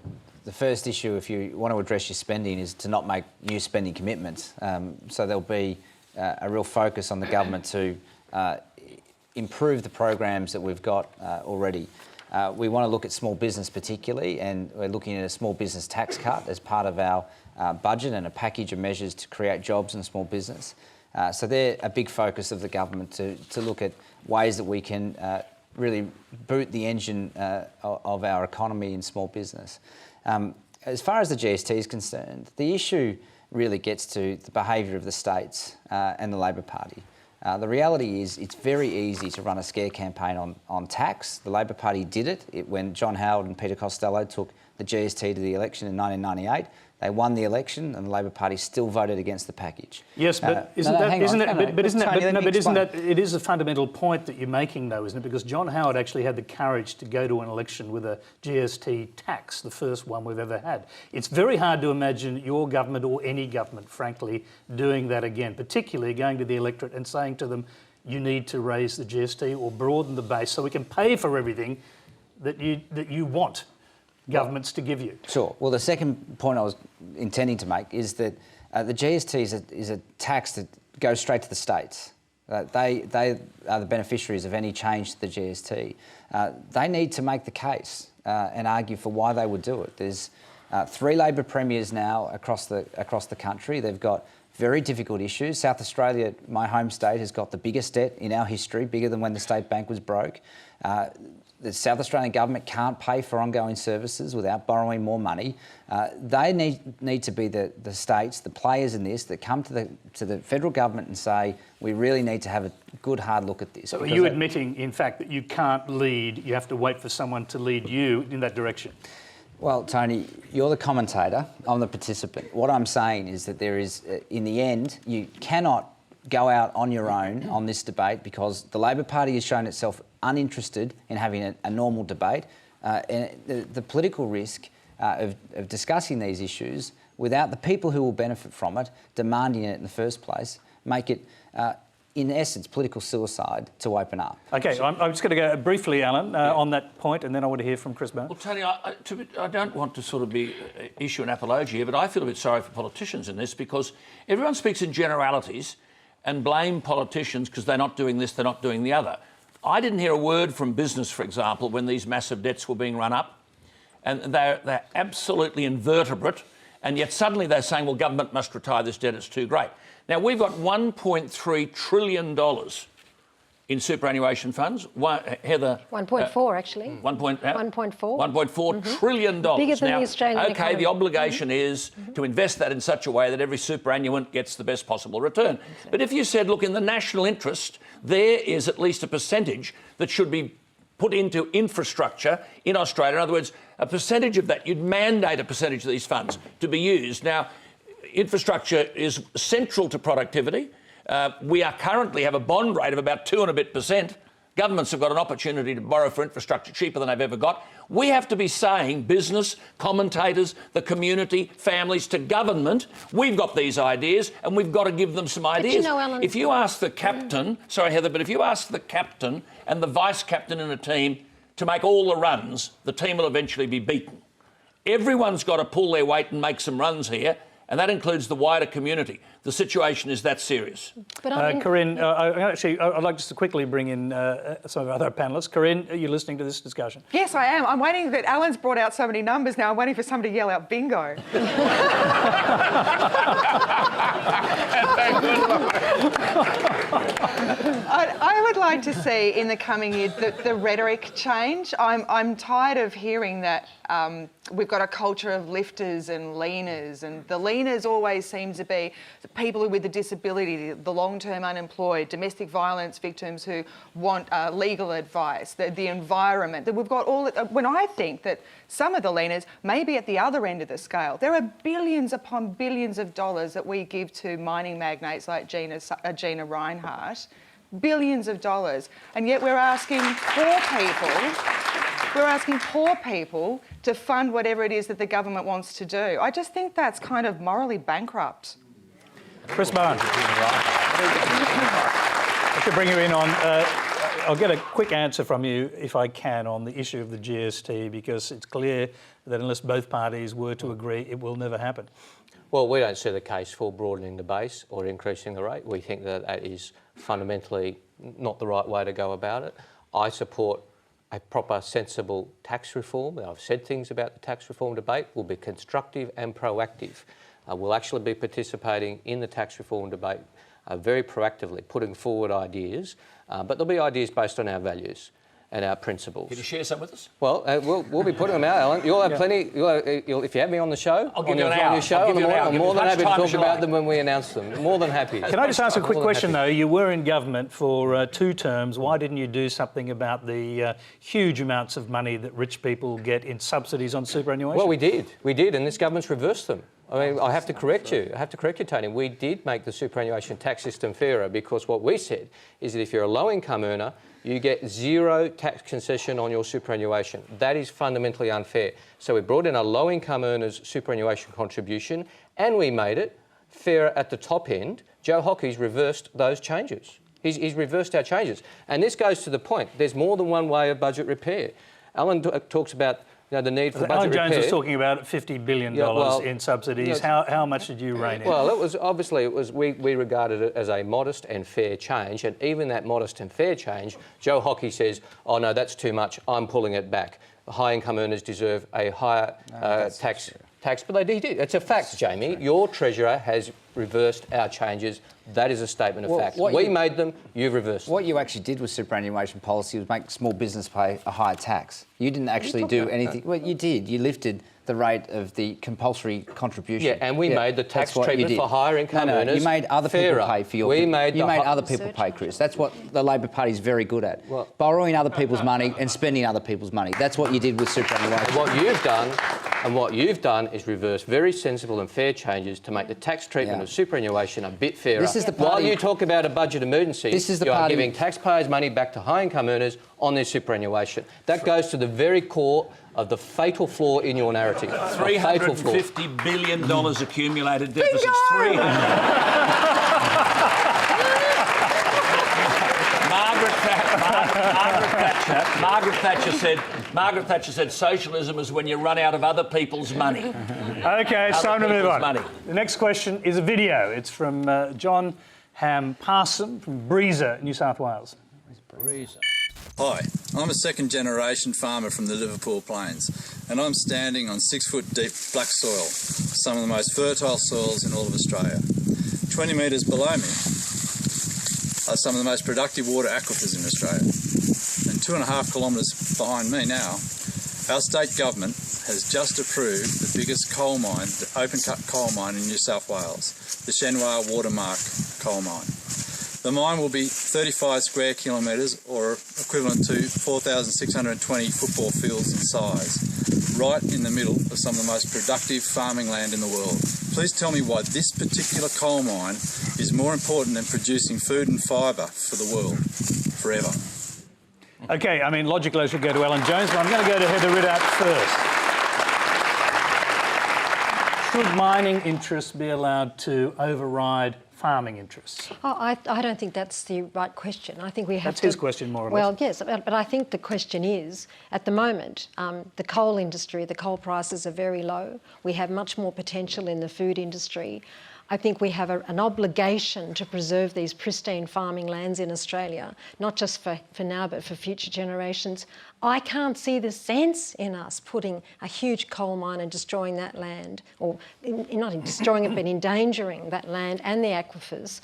the first issue, if you want to address your spending, is to not make new spending commitments. So there'll be a real focus on the government to improve the programs that we've got already. We want to look at small business particularly, and we're looking at a small business tax cut as part of our budget and a package of measures to create jobs in small business. So they're a big focus of the government to look at ways that we can really boot the engine of our economy in small business. As far as the GST is concerned, the issue really gets to the behaviour of the states and the Labor Party. The reality is it's very easy to run a scare campaign on tax. The Labor Party did it when John Howard and Peter Costello took the GST to the election in 1998. They won the election, and the Labor Party still voted against the package. Yes, but it is a fundamental point that you're making, though, isn't it? Because John Howard actually had the courage to go to an election with a GST tax, the first one we've ever had. It's very hard to imagine your government, or any government, frankly, doing that again, particularly going to the electorate and saying to them, you need to raise the GST or broaden the base so we can pay for everything that you want governments to give you. Sure. Well, the second point I was intending to make is that the GST is a tax that goes straight to the states. They are the beneficiaries of any change to the GST. They need to make the case and argue for why they would do it. There's 3 Labor premiers now across the country. They've got very difficult issues. South Australia, my home state, has got the biggest debt in our history, bigger than when the state bank was broke. The South Australian government can't pay for ongoing services without borrowing more money. They need to be the states, the players in this, that come to the federal government and say, we really need to have a good hard look at this. So are you admitting, in fact, that you can't lead, you have to wait for someone to lead you in that direction? Well, Tony, you're the commentator, I'm the participant. What I'm saying is that there is, in the end, you cannot go out on your own on this debate, because the Labor Party has shown itself uninterested in having a normal debate. And the political risk of discussing these issues without the people who will benefit from it demanding it in the first place make it, in essence, political suicide to open up. OK, I'm just going to go briefly, Alan, on that point, and then I want to hear from Chris Bowen. Well, Tony, I don't want to sort of issue an apology here, but I feel a bit sorry for politicians in this, because everyone speaks in generalities and blame politicians because they're not doing this, they're not doing the other. I didn't hear a word from business, for example, when these massive debts were being run up, and they're absolutely invertebrate, and yet suddenly they're saying, well, government must retire this debt, it's too great. Now, we've got $1.3 trillion in superannuation funds. Heather? 1.4 actually. 1.4? $1.4 trillion. Bigger than now, the Australian economy. the obligation is to invest that in such a way that every superannuant gets the best possible return. But if you said, look, in the national interest, there is at least a percentage that should be put into infrastructure in Australia. In other words, a percentage of that, you'd mandate a percentage of these funds to be used. Now, infrastructure is central to productivity. We are currently have a bond rate of about 2 and a bit %. Governments have got an opportunity to borrow for infrastructure cheaper than they've ever got. We have to be saying, business, commentators, the community, families, to government, we've got these ideas and we've got to give them some ideas. But you know, Alan, if you ask the captain, sorry Heather, but if you ask the captain and the vice captain in a team to make all the runs, the team will eventually be beaten. Everyone's got to pull their weight and make some runs here, and that includes the wider community. The situation is that serious. But Corinne, I'd like just to quickly bring in some of our other panellists. Corinne, are you listening to this discussion? Yes, I am. I'm waiting that Alan's brought out so many numbers now. I'm waiting for somebody to yell out bingo. I would like to see in the coming year the rhetoric change. I'm tired of hearing that we've got a culture of lifters and leaners, and the leaners always seem to be the people with a disability, the long-term unemployed, domestic violence victims who want legal advice, the environment. That we've got all. When I think that some of the leaners may be at the other end of the scale, there are billions upon billions of dollars that we give to mining magnates like Gina Reinhart, billions of dollars, and yet we're asking poor people to fund whatever it is that the government wants to do. I just think that's kind of morally bankrupt. Chris Bowen. I should bring you in on... I'll get a quick answer from you, if I can, on the issue of the GST, because it's clear that unless both parties were to agree, it will never happen. Well, we don't see the case for broadening the base or increasing the rate. We think that that is fundamentally not the right way to go about it. I support a proper, sensible tax reform. I've said things about the tax reform debate. We'll be constructive and proactive. We'll actually be participating in the tax reform debate very proactively, putting forward ideas, but there'll be ideas based on our values and our principles. Can you share some with us? Well, we'll be putting them out, Alan. You'll have plenty. If you have me on the show, I'll give you an hour. I'm more than happy to talk about them when we announce them. More than happy. Can I just ask a quick question, though? You were in government for 2 terms. Why didn't you do something about the huge amounts of money that rich people get in subsidies on superannuation? Well, we did, and this government's reversed them. I mean, I have to correct you, Tony. We did make the superannuation tax system fairer, because what we said is that if you're a low-income earner, you get 0 tax concession on your superannuation. That is fundamentally unfair. So we brought in a low-income earner's superannuation contribution, and we made it fairer at the top end. Joe Hockey's reversed those changes. He's reversed our changes. And this goes to the point. There's more than one way of budget repair. Alan talks about the need for budget Alan repair. Jones was talking about $50 billion in subsidies. How much did you rein in? Well, we regarded it as a modest and fair change, and even that modest and fair change, Joe Hockey says, oh no, that's too much, I'm pulling it back. High-income earners deserve a higher tax, but they did. It's a fact, Jamie. Your Treasurer has reversed our changes. That is a statement of fact. We made them, you've reversed them. What you actually did with superannuation policy was make small business pay a higher tax. You didn't actually do anything. Well, you did. You lifted the rate of the compulsory contribution. Yeah, and we made the tax treatment for higher income earners. You made other people pay for your... You made other people pay, Chris. That's what the Labor Party is very good at. Borrowing other people's money and spending other people's money. That's what you did with superannuation. What you've done is reverse very sensible and fair changes to make the tax treatment of superannuation a bit fairer. This is the party... While you talk about a budget emergency, you are giving taxpayers' money back to high-income earners on their superannuation. That goes to the very core of the fatal flaw in your narrative. $350 billion accumulated deficits. Margaret Thatcher said socialism is when you run out of other people's money. OK, it's time to move on. The next question is a video. It's from John Ham Parson from Briggs, New South Wales. Hi, I'm a second-generation farmer from the Liverpool Plains, and I'm standing on 6-foot-deep black soil, some of the most fertile soils in all of Australia. 20 metres below me are some of the most productive water aquifers in Australia. And 2.5 kilometres behind me now, our state government has just approved the biggest coal mine, the open-cut coal mine in New South Wales, the Shenhua Watermark coal mine. The mine will be 35 square kilometres, or equivalent to 4,620 football fields in size, right in the middle of some of the most productive farming land in the world. Please tell me why this particular coal mine is more important than producing food and fibre for the world, forever. Okay, I mean, logically I should go to Alan Jones, but I'm going to go to Heather Ridout first. Should mining interests be allowed to override farming interests? Oh, I don't think that's the right question. I think we have That's his question, more or less. Well, yes, but I think the question is, at the moment, the coal industry, the coal prices are very low. We have much more potential in the food industry. I think we have an obligation to preserve these pristine farming lands in Australia, not just for now, but for future generations. I can't see the sense in us putting a huge coal mine and destroying that land, or not destroying it, but endangering that land and the aquifers,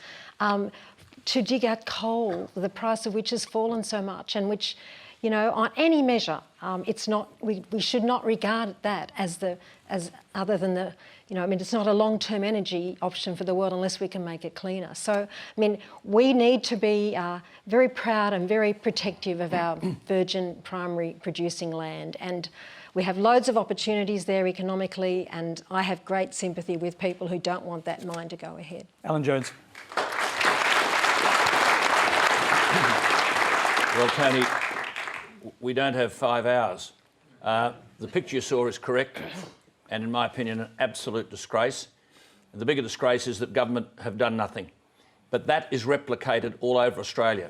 to dig out coal, the price of which has fallen so much, and which, you know, on any measure, it's not. We should not regard that as other than the. You know, I mean, it's not a long-term energy option for the world unless we can make it cleaner. So, I mean, we need to be very proud and very protective of our virgin primary producing land. And we have loads of opportunities there economically, and I have great sympathy with people who don't want that mine to go ahead. Alan Jones. Well, Tony, we don't have 5 hours. The picture you saw is correct, and in my opinion, an absolute disgrace. The bigger disgrace is that government have done nothing. But that is replicated all over Australia.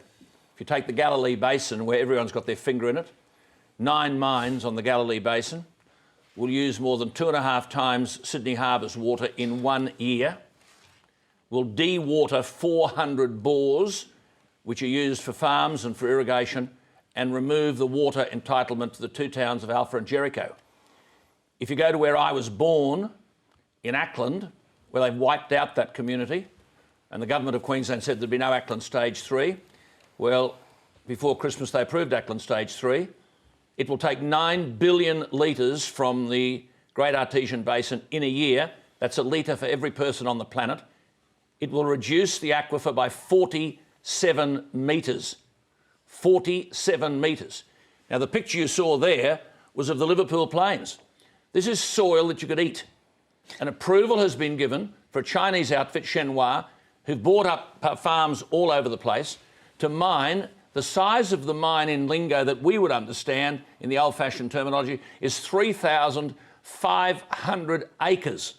If you take the Galilee Basin, where everyone's got their finger in it, 9 mines on the Galilee Basin will use more than 2.5 times Sydney Harbour's water in 1 year, will de-water 400 bores, which are used for farms and for irrigation, and remove the water entitlement to the 2 towns of Alpha and Jericho. If you go to where I was born, in Ackland, where they've wiped out that community, and the government of Queensland said there'd be no Ackland Stage 3, well, before Christmas they approved Ackland Stage 3. It will take 9 billion litres from the Great Artesian Basin in a year. That's a litre for every person on the planet. It will reduce the aquifer by 47 metres. 47 metres. Now, the picture you saw there was of the Liverpool Plains. This is soil that you could eat. And approval has been given for a Chinese outfit, Shenhua, who've bought up farms all over the place, to mine. The size of the mine in lingo that we would understand in the old-fashioned terminology is 3,500 acres.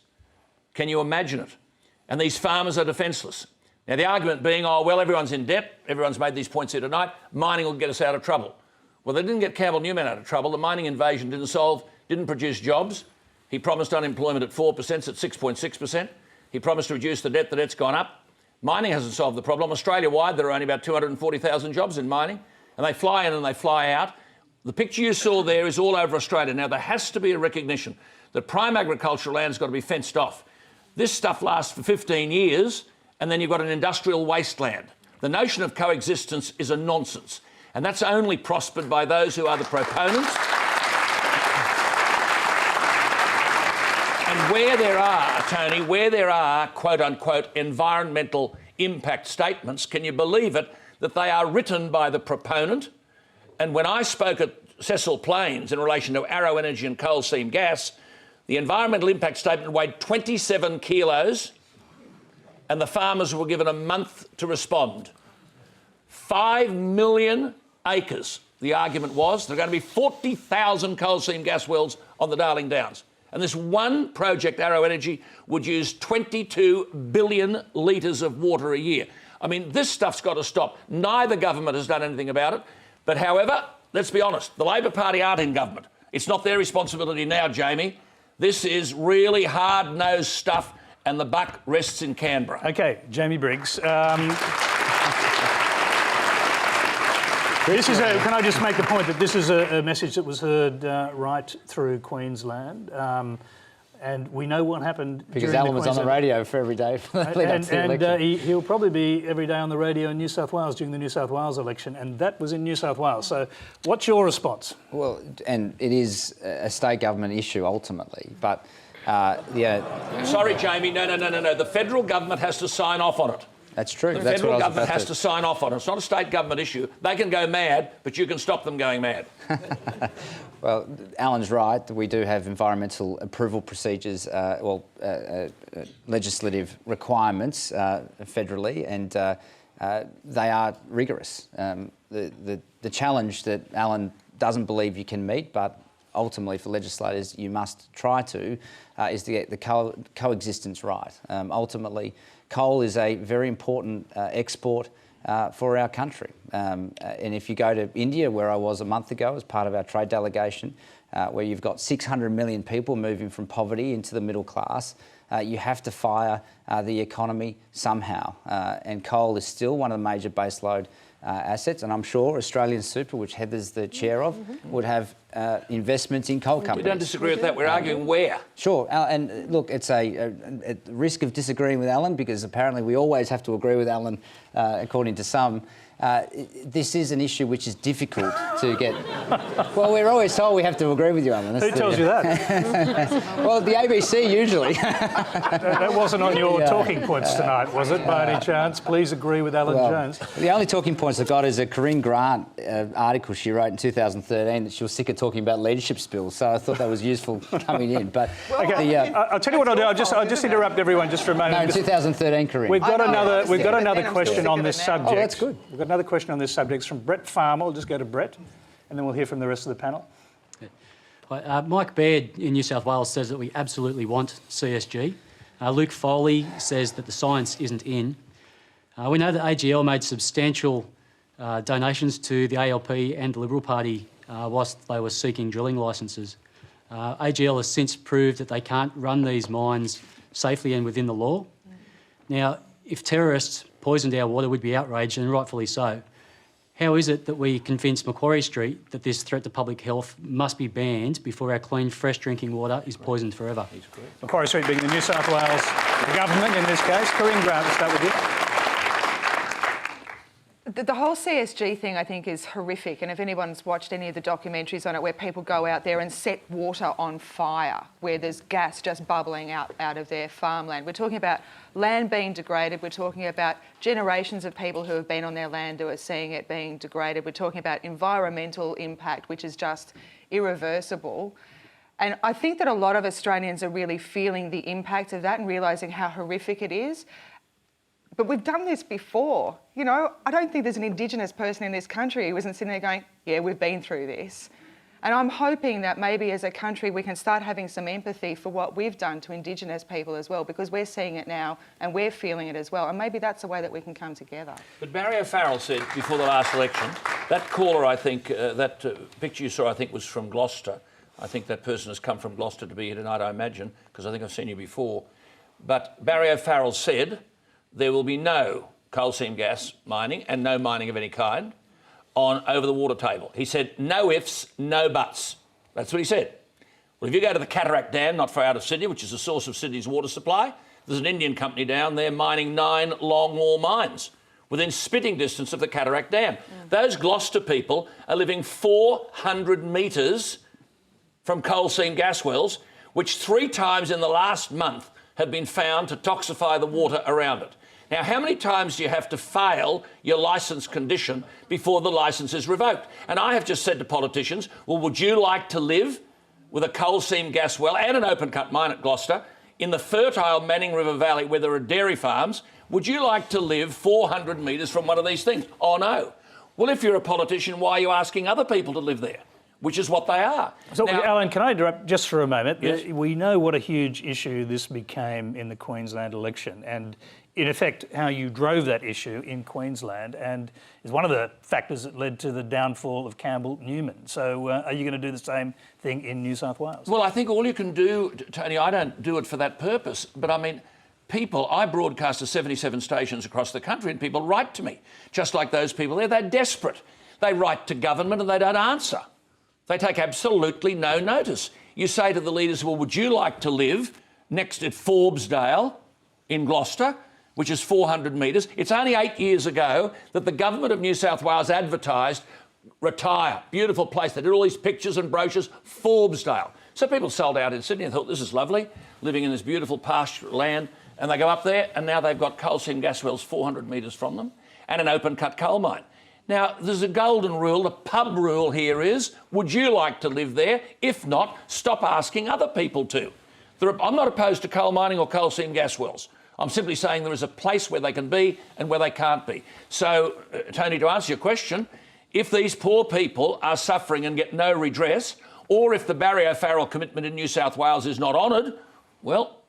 Can you imagine it? And these farmers are defenceless. Now, the argument being, oh, well, everyone's in debt, everyone's made these points here tonight, mining will get us out of trouble. Well, they didn't get Campbell Newman out of trouble. The mining invasion didn't produce jobs. He promised unemployment at 4%, it's at 6.6%. He promised to reduce the debt, the debt's gone up. Mining hasn't solved the problem. Australia-wide, there are only about 240,000 jobs in mining, and they fly in and they fly out. The picture you saw there is all over Australia. Now, there has to be a recognition that prime agricultural land's got to be fenced off. This stuff lasts for 15 years, and then you've got an industrial wasteland. The notion of coexistence is a nonsense, and that's only prospered by those who are the proponents. And where there are, Tony, where there are, quote-unquote, environmental impact statements, can you believe it, that they are written by the proponent? And when I spoke at Cecil Plains in relation to Arrow Energy and coal seam gas, the environmental impact statement weighed 27 kilos, and the farmers were given a month to respond. 5 million acres, the argument was. There are going to be 40,000 coal seam gas wells on the Darling Downs. And this one project, Arrow Energy, would use 22 billion litres of water a year. I mean, this stuff's got to stop. Neither government has done anything about it. But however, let's be honest, the Labor Party aren't in government. It's not their responsibility now, Jamie. This is really hard-nosed stuff, and the buck rests in Canberra. OK, Jamie Briggs. Can I just make the point that this is a message that was heard right through Queensland. And we know what happened Because during Alan was on the radio for every day for the lead up to the election. He'll probably be every day on the radio in New South Wales during the New South Wales election, and that was in New South Wales. So what's your response? Well, and it is a state government issue ultimately, but Sorry, Jamie, no. The federal government has to sign off on it. That's true. The federal government has to sign off on it. It's not a state government issue. They can go mad, but you can stop them going mad. Well, Alan's right. We do have environmental approval procedures, legislative requirements federally, and they are rigorous. The challenge that Alan doesn't believe you can meet, but ultimately for legislators you must try to, is to get the coexistence right. Ultimately, coal is a very important export for our country. And if you go to India, where I was a month ago as part of our trade delegation, where you've got 600 million people moving from poverty into the middle class, you have to fire the economy somehow. And coal is still one of the major baseload assets, and I'm sure Australian Super, which Heather's the chair of, would have investments in coal companies. We don't disagree with that. We're arguing where. Sure, and look, it's a risk of disagreeing with Alan, because apparently we always have to agree with Alan, according to some. This is an issue which is difficult to get. Well, we're always told we have to agree with you, Alan. Who tells you that? Well, the ABC usually. That wasn't on your talking points tonight, was it, by any chance? Please agree with Alan Jones. The only talking points I got is a Corinne Grant article she wrote in 2013 that she was sick of talking about leadership spills, so I thought that was useful coming in. But I'll tell you what I'll do. I'll just interrupt everyone just for a moment. No, in 2013, Corinne. We've got another question on this subject. Oh, that's good. We've got another question on this subject. It's from Brett Farmer. We'll just go to Brett, and then we'll hear from the rest of the panel. Mike Baird in New South Wales says that we absolutely want CSG. Luke Foley says that the science isn't in. We know that AGL made substantial donations to the ALP and the Liberal Party whilst they were seeking drilling licences. AGL has since proved that they can't run these mines safely and within the law. Now, if terrorists poisoned our water, we'd be outraged, and rightfully so. How is it that we convince Macquarie Street that this threat to public health must be banned before our clean, fresh drinking water is poisoned forever? Macquarie Street being the New South Wales government in this case. Corinne Grant, we'll start with you. The whole CSG thing, I think, is horrific. And if anyone's watched any of the documentaries on it where people go out there and set water on fire, where there's gas just bubbling out of their farmland. We're talking about land being degraded. We're talking about generations of people who have been on their land who are seeing it being degraded. We're talking about environmental impact, which is just irreversible. And I think that a lot of Australians are really feeling the impact of that and realising how horrific it is. But we've done this before. You know, I don't think there's an Indigenous person in this country who isn't sitting there going, yeah, we've been through this. And I'm hoping that maybe as a country we can start having some empathy for what we've done to Indigenous people as well, because we're seeing it now and we're feeling it as well. And maybe that's a way that we can come together. But Barry O'Farrell said before the last election, that caller, I think, that picture you saw, I think, was from Gloucester. I think that person has come from Gloucester to be here tonight, I imagine, because I think I've seen you before. But Barry O'Farrell said there will be no coal seam gas mining and no mining of any kind on over the water table. He said no ifs, no buts. That's what he said. Well, if you go to the Cataract Dam, not far out of Sydney, which is the source of Sydney's water supply, there's an Indian company down there mining 9 longwall mines within spitting distance of the Cataract Dam. Those Gloucester people are living 400 metres from coal seam gas wells, which 3 times in the last month have been found to toxify the water around it. Now, how many times do you have to fail your licence condition before the licence is revoked? And I have just said to politicians, well, would you like to live with a coal seam gas well and an open cut mine at Gloucester in the fertile Manning River Valley where there are dairy farms? Would you like to live 400 metres from one of these things? Oh, no. Well, if you're a politician, why are you asking other people to live there? Which is what they are. So, now, Alan, can I interrupt just for a moment? Yes. We know what a huge issue this became in the Queensland election, and in effect, how you drove that issue in Queensland, and is one of the factors that led to the downfall of Campbell Newman. So are you going to do the same thing in New South Wales? Well, I think all you can do, Tony, I don't do it for that purpose, but I mean, I broadcast to 77 stations across the country and people write to me, just like those people there. They're desperate. They write to government and they don't answer. They take absolutely no notice. You say to the leaders, well, would you like to live next at Forbesdale in Gloucester, which is 400 metres? It's only 8 years ago that the government of New South Wales advertised retire, beautiful place. They did all these pictures and brochures, Forbesdale. So people sold out in Sydney and thought, this is lovely, living in this beautiful pasture land. And they go up there and now they've got coal seam gas wells 400 metres from them and an open cut coal mine. Now, there's a golden rule. The pub rule here is, would you like to live there? If not, stop asking other people to. I'm not opposed to coal mining or coal seam gas wells. I'm simply saying there is a place where they can be and where they can't be. So, Tony, to answer your question, if these poor people are suffering and get no redress, or if the Barry O'Farrell commitment in New South Wales is not honoured, well,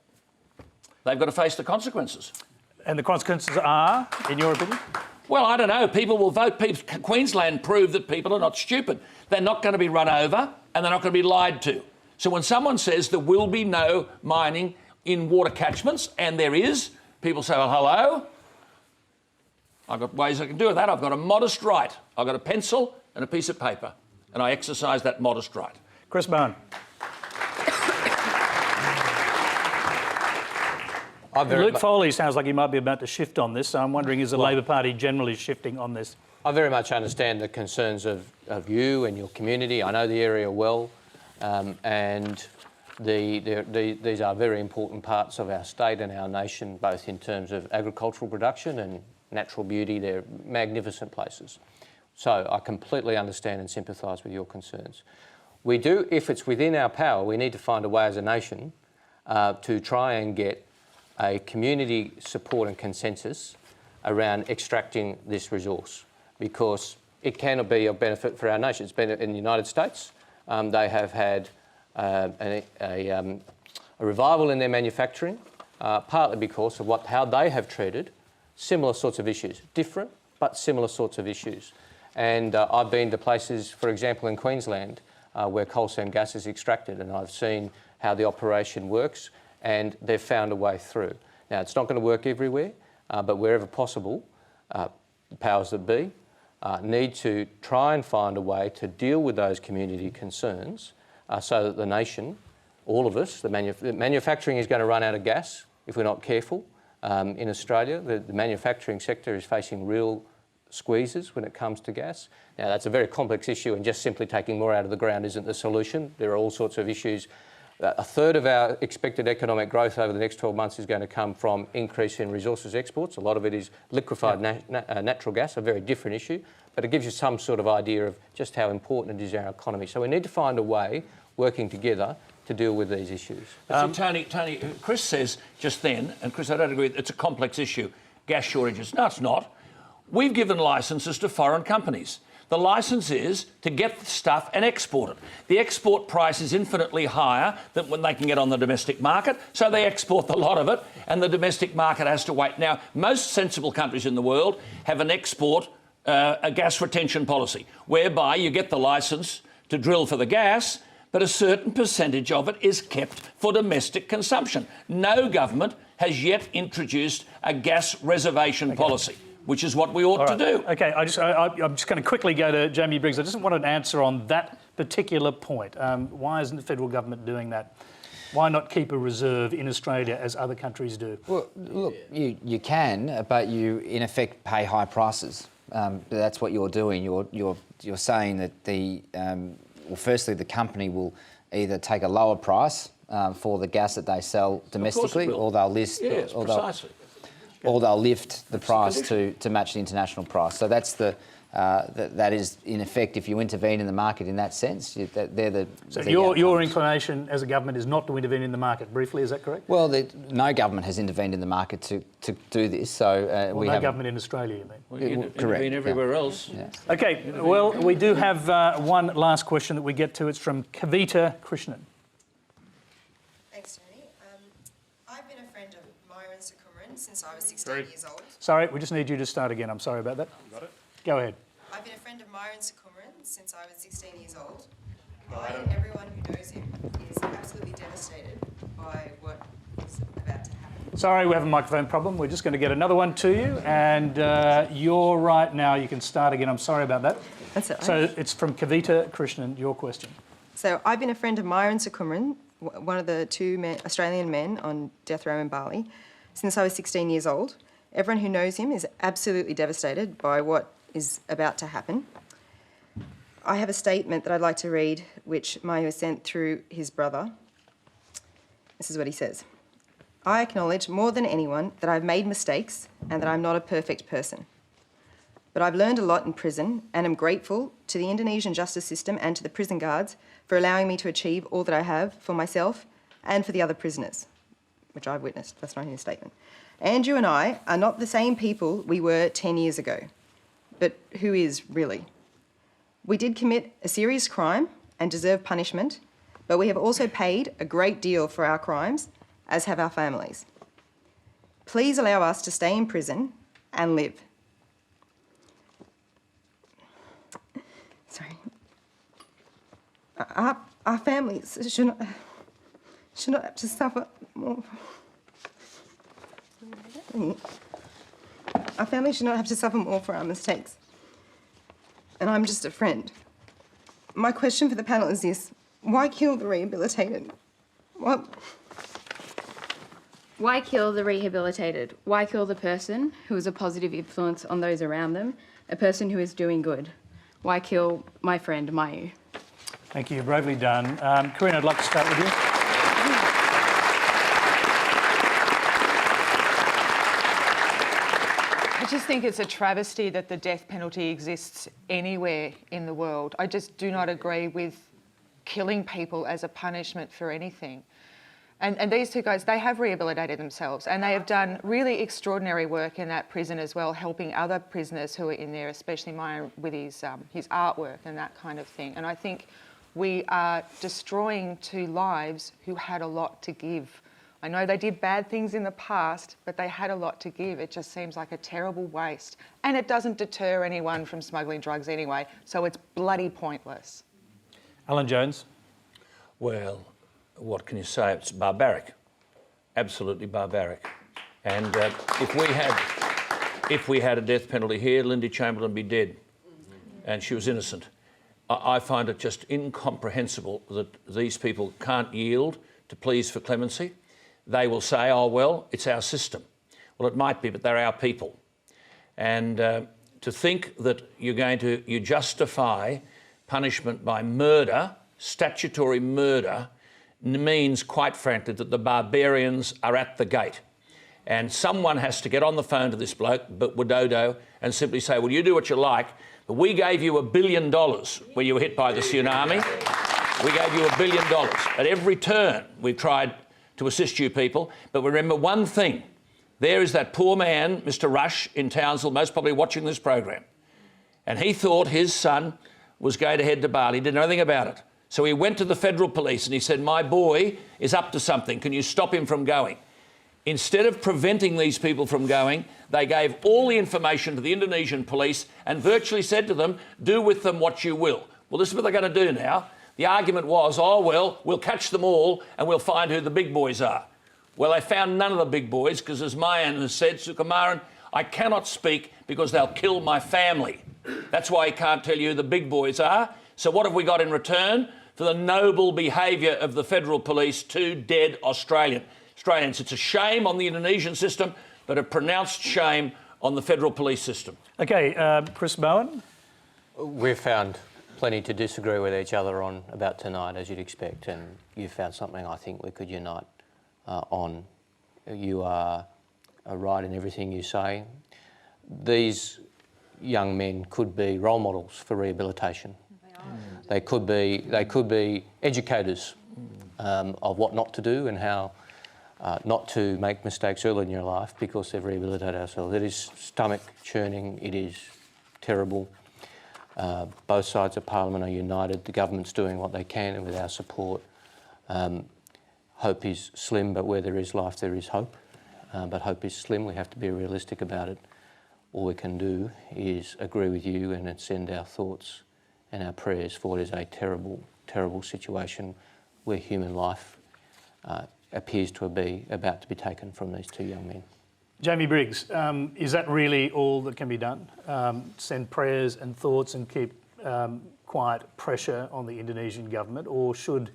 they've got to face the consequences. And the consequences are, in your opinion? Well, I don't know. People will vote. Queensland proved that people are not stupid. They're not going to be run over and they're not going to be lied to. So when someone says there will be no mining in water catchments, and there is, people say, well, hello? I've got ways I can do that. I've got a modest right. I've got a pencil and a piece of paper, and I exercise that modest right. Chris Bowen. Luke Foley sounds like he might be about to shift on this, so I'm wondering, is the Labor Party generally shifting on this? I very much understand the concerns of you and your community. I know the area well, and these are very important parts of our state and our nation, both in terms of agricultural production and natural beauty. They're magnificent places. So I completely understand and sympathise with your concerns. We do, if it's within our power, we need to find a way as a nation to try and get a community support and consensus around extracting this resource, because it cannot be of benefit for our nation. It's been in the United States. They have had a revival in their manufacturing, partly because of how they have treated similar sorts of issues, different but similar sorts of issues. And I've been to places, for example, in Queensland, where coal seam gas is extracted, and I've seen how the operation works, and they've found a way through. Now, it's not going to work everywhere, but wherever possible, the powers that be need to try and find a way to deal with those community concerns so that the nation, all of us, the manufacturing is going to run out of gas if we're not careful. In Australia, the manufacturing sector is facing real squeezes when it comes to gas. Now, that's a very complex issue, and just simply taking more out of the ground isn't the solution. There are all sorts of issues. A third of our expected economic growth over the next 12 months is going to come from increase in resources exports. A lot of it is liquefied natural gas, a very different issue, but it gives you some sort of idea of just how important it is in our economy. So we need to find a way, working together, to deal with these issues. Tony, Chris says just then, and Chris, I don't agree, it's a complex issue, gas shortages. No, it's not. We've given licences to foreign companies. The licence is to get the stuff and export it. The export price is infinitely higher than when they can get on the domestic market, so they export a lot of it, and the domestic market has to wait. Now, most sensible countries in the world have an export, a gas retention policy, whereby you get the licence to drill for the gas, but a certain percentage of it is kept for domestic consumption. No government has yet introduced a gas reservation policy, which is what we ought to do. OK, I'm just going to quickly go to Jamie Briggs. I just want an answer on that particular point. Why isn't the federal government doing that? Why not keep a reserve in Australia as other countries do? Well, look, you can, but you in effect pay high prices. That's what you're doing. You're saying that well, firstly, the company will either take a lower price for the gas that they sell domestically, or they'll list, or they'll lift the price to match the international price. So that's that is in effect, if you intervene in the market in that sense, So your inclination as a government is not to intervene in the market. Briefly, is that correct? Well, no government has intervened in the market to do this. So no government in Australia, you mean? Well, you intervene everywhere else. Yeah. OK, well, we do have one last question that we get to. It's from Kavita Krishnan. Thanks, Tony. I've been a friend of Myron Corinne since I was 16 years old. Sorry, we just need you to start again. I'm sorry about that. Got it? Go ahead. I've been a friend of Myron Corinne since I was 16 years old. I and everyone who knows him is absolutely devastated by what is about to happen. Sorry, we have a microphone problem. We're just going to get another one to you. And you're right now. You can start again. I'm sorry about that. That's it. So it's from Kavita Krishnan, your question. So I've been a friend of Myron Sukumran, one of the two Australian men on death row in Bali, since I was 16 years old. Everyone who knows him is absolutely devastated by what is about to happen. I have a statement that I'd like to read, which Mayu has sent through his brother. This is what he says. I acknowledge more than anyone that I've made mistakes and that I'm not a perfect person. But I've learned a lot in prison and am grateful to the Indonesian justice system and to the prison guards for allowing me to achieve all that I have for myself and for the other prisoners, which I've witnessed. That's not in his statement. Andrew and I are not the same people we were 10 years ago. But who is really? We did commit a serious crime and deserve punishment, but we have also paid a great deal for our crimes, as have our families. Please allow us to stay in prison and live. Sorry. Our families should not have to suffer more. Our family should not have to suffer more for our mistakes. And I'm just a friend. My question for the panel is this: why kill the rehabilitated? Why kill the rehabilitated? Why kill the person who is a positive influence on those around them, a person who is doing good? Why kill my friend, Mayu? Thank you, bravely done. Corinne, I'd like to start with you. I just think it's a travesty that the death penalty exists anywhere in the world. I just do not agree with killing people as a punishment for anything. And these two guys, they have rehabilitated themselves and they have done really extraordinary work in that prison as well, helping other prisoners who are in there, especially mine with his artwork and that kind of thing. And I think we are destroying two lives who had a lot to give. I know they did bad things in the past, but they had a lot to give. It just seems like a terrible waste. And it doesn't deter anyone from smuggling drugs anyway, so it's bloody pointless. Alan Jones. Well, what can you say? It's barbaric, absolutely barbaric. And if we had a death penalty here, Lindy Chamberlain would be dead, and she was innocent. I find it just incomprehensible that these people can't yield to pleas for clemency. They will say, oh, well, it's our system. Well, it might be, but they're our people. And to think that you justify punishment by murder, statutory murder, means, quite frankly, that the barbarians are at the gate. And someone has to get on the phone to this bloke, Widodo, and simply say, well, you do what you like, but we gave you $1 billion when you were hit by the tsunami. We gave you $1 billion. At every turn, we've tried to assist you people. But remember one thing. There is that poor man, Mr. Rush, in Townsville, most probably watching this program. And he thought his son was going to head to Bali. He didn't know anything about it. So he went to the federal police and he said, my boy is up to something. Can you stop him from going? Instead of preventing these people from going, they gave all the information to the Indonesian police and virtually said to them, do with them what you will. Well, this is what they're going to do now. The argument was, oh, well, we'll catch them all and we'll find who the big boys are. Well, they found none of the big boys because, as Mayan has said, Sukumaran, I cannot speak because they'll kill my family. That's why he can't tell you who the big boys are. So what have we got in return? For the noble behaviour of the federal police, 2 dead Australians. It's a shame on the Indonesian system, but a pronounced shame on the federal police system. OK, Chris Bowen. We've found plenty to disagree with each other on about tonight, as you'd expect, and you've found something I think we could unite on. You are right in everything you say. These young men could be role models for rehabilitation. They could be educators of what not to do and how not to make mistakes early in your life because they've rehabilitated ourselves. It is stomach churning. It is terrible. Both sides of Parliament are united. The government's doing what they can, and with our support, hope is slim, but where there is life, there is hope. But hope is slim. We have to be realistic about it. All we can do is agree with you and send our thoughts and our prayers for what is a terrible, terrible situation where human life appears to be about to be taken from these 2 young men. Jamie Briggs, is that really all that can be done? Send prayers and thoughts and keep quiet pressure on the Indonesian government, or should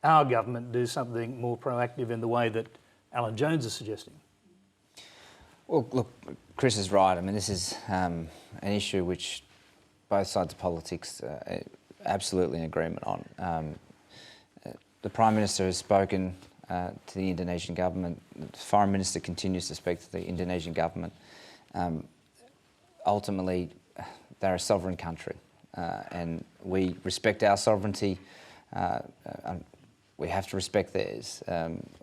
our government do something more proactive in the way that Alan Jones is suggesting? Well, look, Chris is right. I mean, this is an issue which both sides of politics are absolutely in agreement on. The Prime Minister has spoken to the Indonesian government. The Foreign Minister continues to speak to the Indonesian government. Ultimately, they're a sovereign country, and we respect our sovereignty. We have to respect theirs.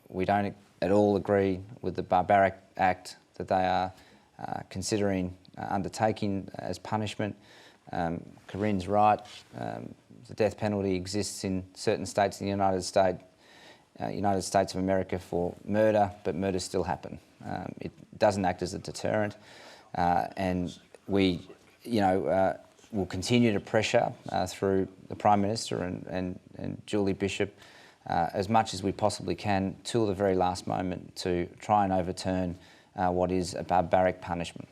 We don't at all agree with the barbaric act that they are considering undertaking as punishment. Corinne's right. The death penalty exists in certain states in the United States of America for murder, but murders still happen. It doesn't act as a deterrent, and we, will continue to pressure through the Prime Minister and Julie Bishop as much as we possibly can till the very last moment to try and overturn what is a barbaric punishment.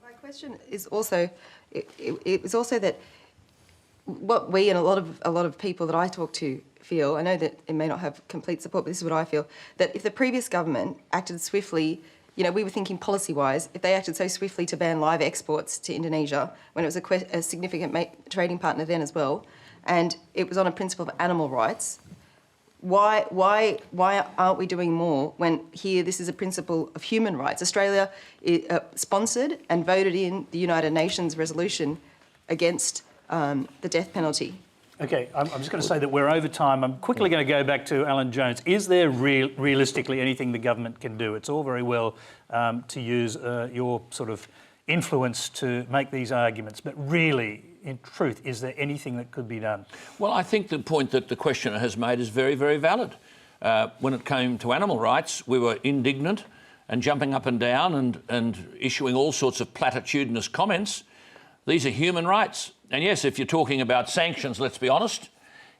My question is also, it was also that what we and a lot of people that I talk to feel, I know that it may not have complete support, but this is what I feel, that if the previous government acted swiftly, we were thinking policy-wise, if they acted so swiftly to ban live exports to Indonesia, when it was a significant trading partner then as well, and it was on a principle of animal rights, why aren't we doing more when here this is a principle of human rights? Australia sponsored and voted in the United Nations resolution against the death penalty. Okay, I'm just going to say that we're over time. I'm quickly going to go back to Alan Jones. Is there realistically anything the government can do? It's all very well to use your sort of influence to make these arguments, but really, in truth, is there anything that could be done? Well, I think the point that the questioner has made is very, very valid. When it came to animal rights, we were indignant and jumping up and down and issuing all sorts of platitudinous comments. These are human rights. And yes, if you're talking about sanctions, let's be honest,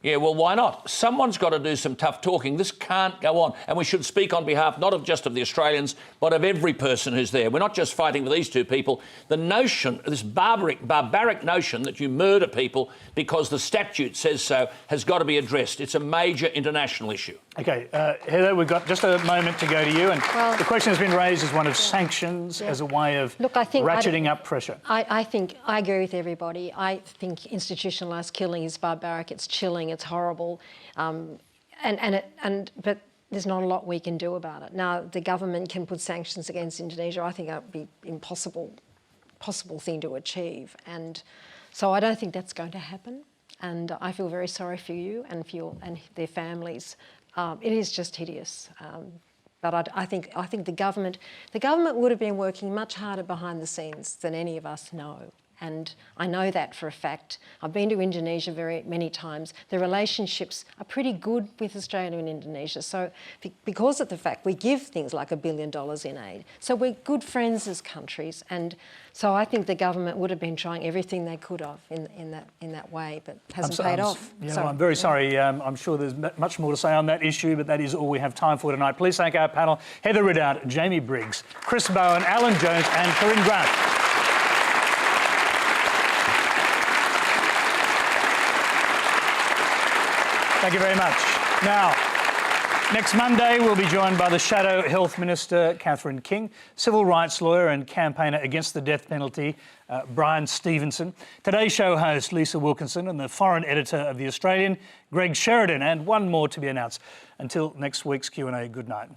yeah, well, why not? Someone's got to do some tough talking. This can't go on. And we should speak on behalf not just of the Australians, but of every person who's there. We're not just fighting for these two people. The notion, this barbaric notion that you murder people because the statute says so has got to be addressed. It's a major international issue. Okay, Heather, we've got just a moment to go to you. And the question has been raised as one of sanctions, as a way of ratcheting up pressure. I think I agree with everybody. I think institutionalised killing is barbaric. It's chilling. It's horrible, but there's not a lot we can do about it. Now, the government can put sanctions against Indonesia. I think that would be impossible thing to achieve, and so I don't think that's going to happen. And I feel very sorry for you and and their families. It is just hideous. But I think the government would have been working much harder behind the scenes than any of us know. And I know that for a fact. I've been to Indonesia very many times. The relationships are pretty good with Australia and Indonesia. So because of the fact we give things like $1 billion in aid, so we're good friends as countries. And so I think the government would have been trying everything they could have in that way, but hasn't paid off. I'm very sorry. I'm sure there's much more to say on that issue, but that is all we have time for tonight. Please thank our panel: Heather Ridout, Jamie Briggs, Chris Bowen, Alan Jones, and Corinne Grant. Thank you very much. Now, next Monday, we'll be joined by the Shadow Health Minister, Catherine King, civil rights lawyer and campaigner against the death penalty, Brian Stevenson, Today's Show host, Lisa Wilkinson, and the foreign editor of The Australian, Greg Sheridan, and one more to be announced. Until next week's Q&A, good night.